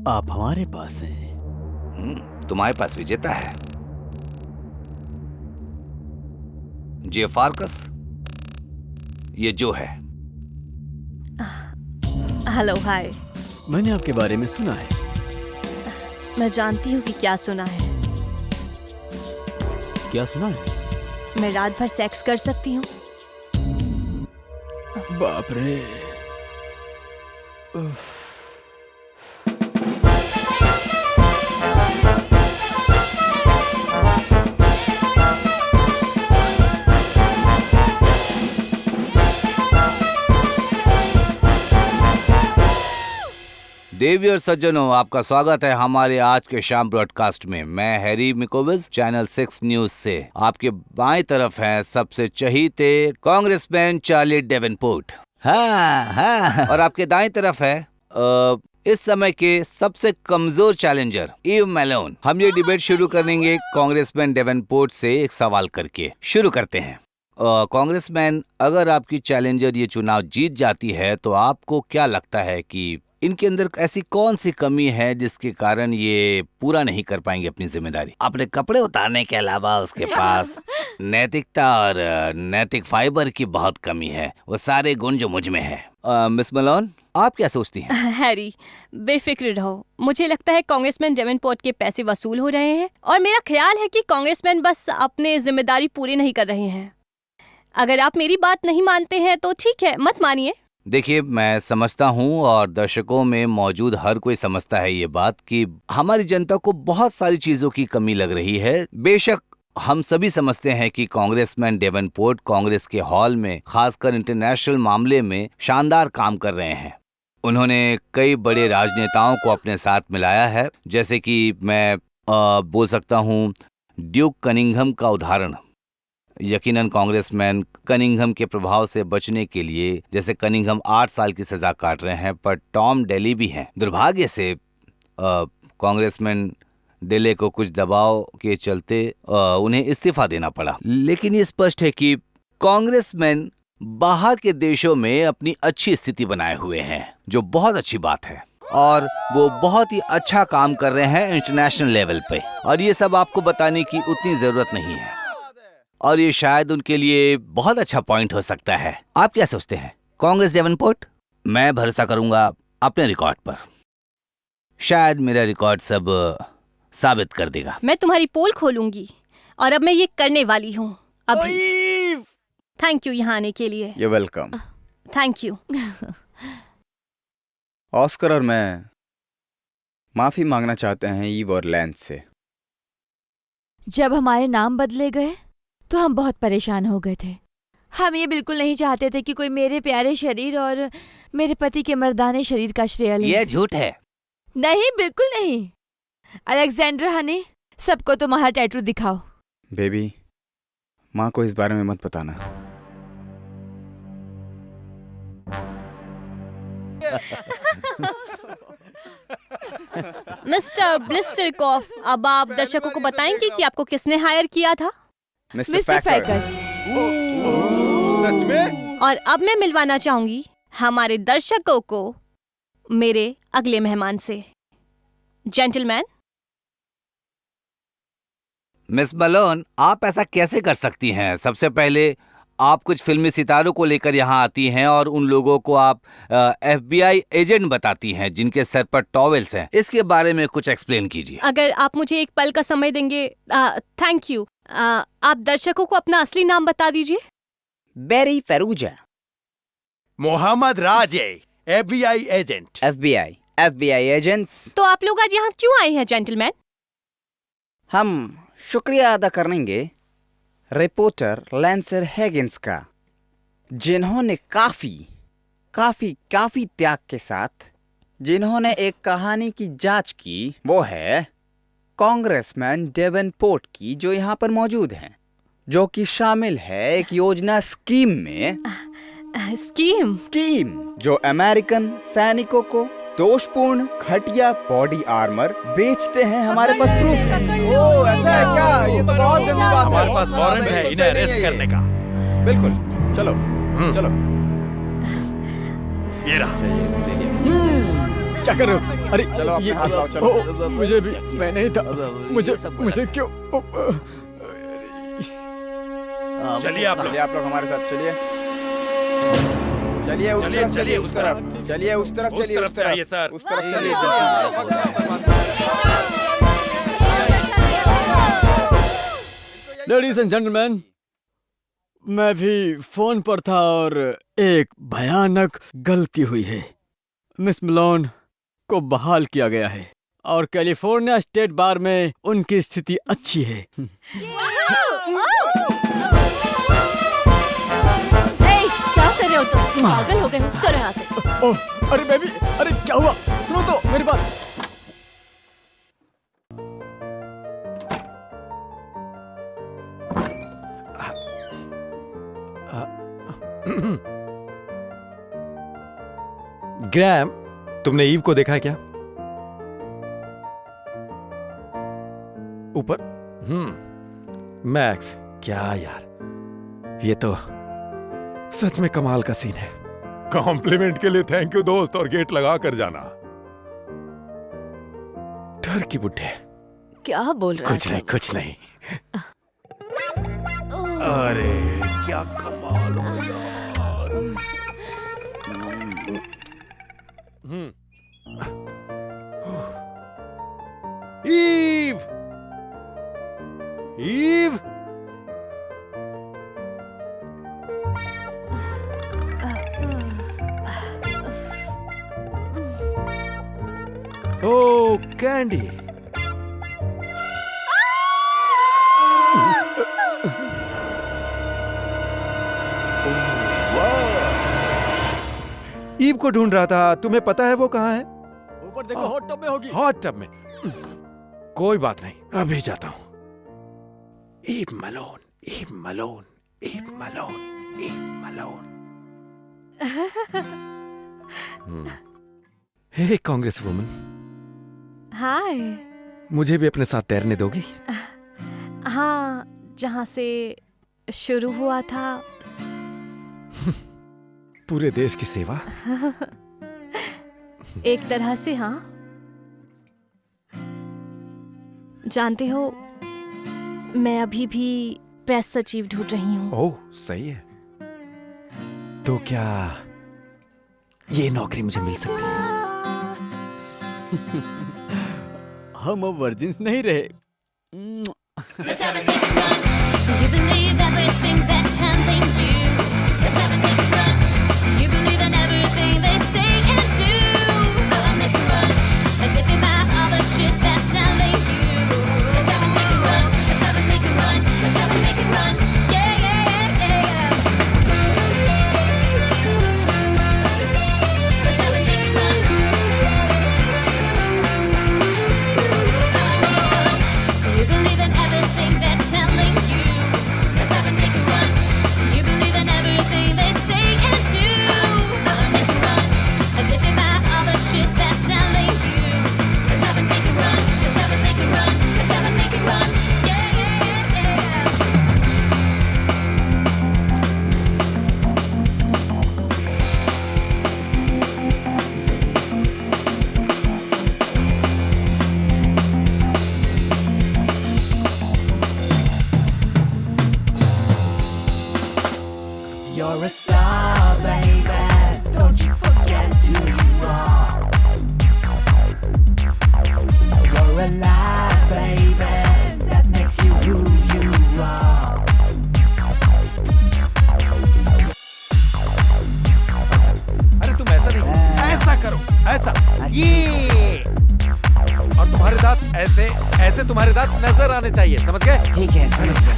आप हमारे पास हैं। तुम्हारे पास विजेता है। जे फार्कस, ये जो है। हेलो, हाय। मैंने आपके बारे में सुना है। मैं जानती हूँ कि क्या सुना है। क्या सुना है? मैं रात भर सेक्स कर सकती हूँ। बाप रे। देवी और सज्जनों, आपका स्वागत है हमारे आज के शाम ब्रॉडकास्ट में। मैं हैरी मिकोविज, चैनल 6 न्यूज से। आपके बाएं तरफ है सबसे चहीते कांग्रेसमैन चार्ली डेवनपोर्ट। हाँ। और आपके दाएं तरफ है इस समय के सबसे कमजोर चैलेंजर ईव मैलोन। हम ये डिबेट शुरू करेंगे कांग्रेसमैन डेवनपोर्ट से एक सवाल करके। शुरू करते हैं। कांग्रेसमैन, अगर आपकी चैलेंजर ये चुनाव जीत जाती है तो आपको क्या लगता है कि इनके अंदर ऐसी कौन सी कमी है जिसके कारण ये पूरा नहीं कर पाएंगे अपनी जिम्मेदारी? अपने कपड़े उतारने के अलावा उसके पास नैतिकता और नैतिक फाइबर की बहुत कमी है। वो सारे गुण जो मुझ में है। मिस मलोन, आप क्या सोचती हैं? हैरी, बेफिक्र रहो। मुझे लगता है कांग्रेसमैन डेवनपोर्ट के पैसे वसूल हो रहे हैं और मेरा ख्याल है कि कांग्रेसमैन बस अपने जिम्मेदारी पूरी नहीं कर रहे हैं। अगर आप मेरी बात नहीं मानते हैं तो ठीक है, मत मानिए। देखिए, मैं समझता हूँ और दर्शकों में मौजूद हर कोई समझता है ये बात कि हमारी जनता को बहुत सारी चीजों की कमी लग रही है। बेशक हम सभी समझते हैं कि कांग्रेसमैन डेवनपोर्ट कांग्रेस के हॉल में, खासकर इंटरनेशनल मामले में शानदार काम कर रहे हैं। उन्होंने कई बड़े राजनेताओं को अपने साथ मिलाया है, जैसे कि मैं बोल सकता हूँ ड्यूक कनिंघम का उदाहरण। यकीनन कांग्रेसमैन कनिंघम के प्रभाव से बचने के लिए, जैसे कनिंघम 8 साल की सजा काट रहे हैं, पर टॉम डेली भी हैं। दुर्भाग्य से कांग्रेसमैन डेले को कुछ दबाव के चलते उन्हें इस्तीफा देना पड़ा। लेकिन ये स्पष्ट है कि कांग्रेसमैन बाहर के देशों में अपनी अच्छी स्थिति बनाए हुए हैं, जो बहुत अच्छी बात है, और वो बहुत ही अच्छा काम कर रहे हैं इंटरनेशनल लेवल पे। और ये सब आपको बताने की उतनी जरूरत नहीं है, और ये शायद उनके लिए बहुत अच्छा पॉइंट हो सकता है। आप क्या सोचते हैं कांग्रेस डेवनपोर्ट? मैं भरोसा करूंगा अपने रिकॉर्ड पर। शायद मेरा रिकॉर्ड सब साबित कर देगा। मैं तुम्हारी पोल खोलूंगी और अब मैं ये करने वाली हूँ अभी। थैंक यू यहाँ आने के लिए। You're welcome। Thank you. Oscar और मैं माफी मांगना चाहते हैं ईव और लैंस से। जब हमारे नाम बदले गए तो हम बहुत परेशान हो गए थे। हम ये बिल्कुल नहीं चाहते थे कि कोई मेरे प्यारे शरीर और मेरे पति के मर्दाने शरीर का श्रेय ले। ये झूठ है। नहीं, बिल्कुल नहीं। अलेक्जेंड्रा हनी, सबको तुम्हारा टैटू दिखाओ। बेबी, माँ को इस बारे में मत बताना। मिस्टर ब्लिस्टरकॉफ, अब आप दर्शकों को बताएंगे कि आपको किसने हायर किया था? मिस्टर फैकस। सच में? और अब मैं मिलवाना चाहूंगी हमारे दर्शकों को मेरे अगले मेहमान से। जेंटलमैन। मिस मलोन, आप ऐसा कैसे कर सकती हैं? सबसे पहले आप कुछ फिल्मी सितारों को लेकर यहाँ आती हैं और उन लोगों को आप FBI एजेंट बताती हैं जिनके सर पर टॉवेल्स हैं। इसके बारे में कुछ एक्सप्लेन कीजिए। अगर आप मुझे एक पल का समय देंगे। Thank you. आप दर्शकों को अपना असली नाम बता दीजिए। बेरी फरूजा। मोहम्मद राजे, FBI एजेंट। FBI agents. तो आप लोग आज यहाँ क्यों आए हैं जेंटलमैन? हम शुक्रिया अदा करेंगे रिपोर्टर लैंसर हैगिंस का। जिन्होंने काफी त्याग के साथ जिन्होंने एक कहानी की जांच की, वो है कांग्रेसमैन डेवनपोर्ट की, जो यहाँ पर मौजूद हैं, जो कि शामिल है एक योजना स्कीम में। स्कीम जो अमेरिकन सैनिकों को दोषपूर्ण घटिया बॉडी आर्मर बेचते हैं। हमारे पास प्रूफ है। ओह, ऐसा है क्या? ये तो बहुत गंदी बात है। हमारे पास वारंट है इन्हें अरेस्ट करने का। बिल्कुल, चलो चलो। ये रहा। क्या कर रहे हो? अरे चलो अपने हाथ लाओ, चलो। मुझे भी, मैं नहीं था। मुझे क्यों? चलिए आप लोग हमारे साथ चलिए। चलिए उस तरफ, चलिए उस तरफ, चलिए उस तरफ, चलिए उस तरफ, सर, उस तरफ चलिए। लेडीज एंड जेंटलमैन, मैं भी फोन पर था और एक भयानक गलती हुई है। मिस मलोन को बहाल किया गया है और कैलिफोर्निया स्टेट बार में उनकी स्थिति अच्छी है। क्या कर रहे हो तुम? पागल हो गए हो? चलो यहाँ से। ओह, अरे बेबी, अरे क्या हुआ? सुनो तो मेरी बात। ग्रैम, तुमने ईव को देखा है क्या? ऊपर? मैक्स, क्या यार, ये तो सच में कमाल का सीन है। कॉम्प्लीमेंट के लिए थैंक यू दोस्त, और गेट लगा कर जाना। डर की बुड्ढे। क्या बोल रहा है? कुछ नहीं। अरे क्या कमाल हो यार। ईव, ईव, ओ कैंडी। ईव को ढूंढ रहा था। तुम्हें पता है वो कहाँ है? ऊपर देखो, हॉट टब में होगी। हॉट टब में? कोई बात नहीं, अभी जाता हूं। Eve Malone, Eve Malone, Eve Malone, Eve Malone. Hey congresswoman, hi. मुझे भी अपने साथ तैरने दोगी? हाँ, जहाँ से शुरू हुआ था। पूरे देश की सेवा। एक तरह से हाँ। जानते हो, मैं अभी भी प्रेस सचिव ढूंढ रही हूँ। ओह, सही है। तो क्या ये नौकरी मुझे मिल सकती है? हम अब वर्जिन्स नहीं रहे। Let's have a big run. Do you believe everything they're telling you? Let's have a big run. Do you believe in everything they say and do? Have a big run. And if you buy all the shit they're selling you, let's have a big run. Let's have a big run. Let's have a big run. Yeah, yeah, yeah, yeah. Let's have a big run. Do you believe in everything they're telling you? Let's have a big run. Do you believe in everything they say and do? Have a big run. And if you buy all the shit they're selling you, let's have a big run. Let's have a big run. Let's have a big run. Yeah, yeah, yeah, yeah. You're a star, baby. Don't you forget who you are. You're alive, baby. That makes you who you are. अरे तुम ऐसा नहीं, ऐसा करो, ऐसा, ये। और तुम्हारे दांत ऐसे, ऐसे तुम्हारे दांत नजर आने चाहिए, समझ गए? ठीक है, समझ गया।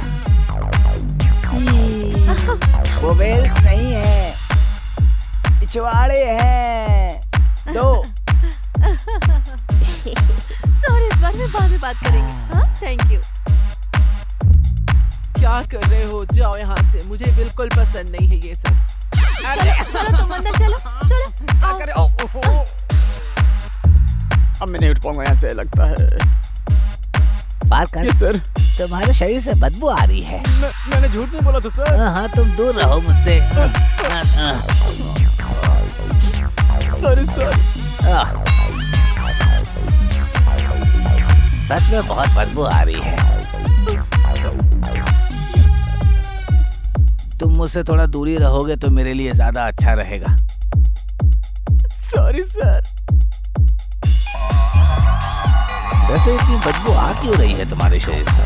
वो वेल्स नहीं है, पिछवाड़े हैं दो। सॉरी, इस बार में बाद में बात करेंगे। हाँ, थैंक यू। क्या कर रहे हो? जाओ यहाँ से, मुझे बिल्कुल पसंद नहीं है ये सब। चलो चलो, तुम अंदर चलो, चलो। अब मैं नहीं उठ पाऊंगा यहाँ से, लगता है। Parker, yes sir. तुम्हारे शरीर से बदबू आ रही है। मैंने झूठ नहीं बोला था सर। हाँ, तुम दूर रहो मुझसे। Sorry sir. सच में बहुत बदबू आ रही है। तुम मुझसे थोड़ा दूरी रहोगे तो मेरे लिए ज्यादा अच्छा रहेगा। Sorry sir. वैसे इतनी बदबू आ क्यों रही है तुम्हारे शरीर से?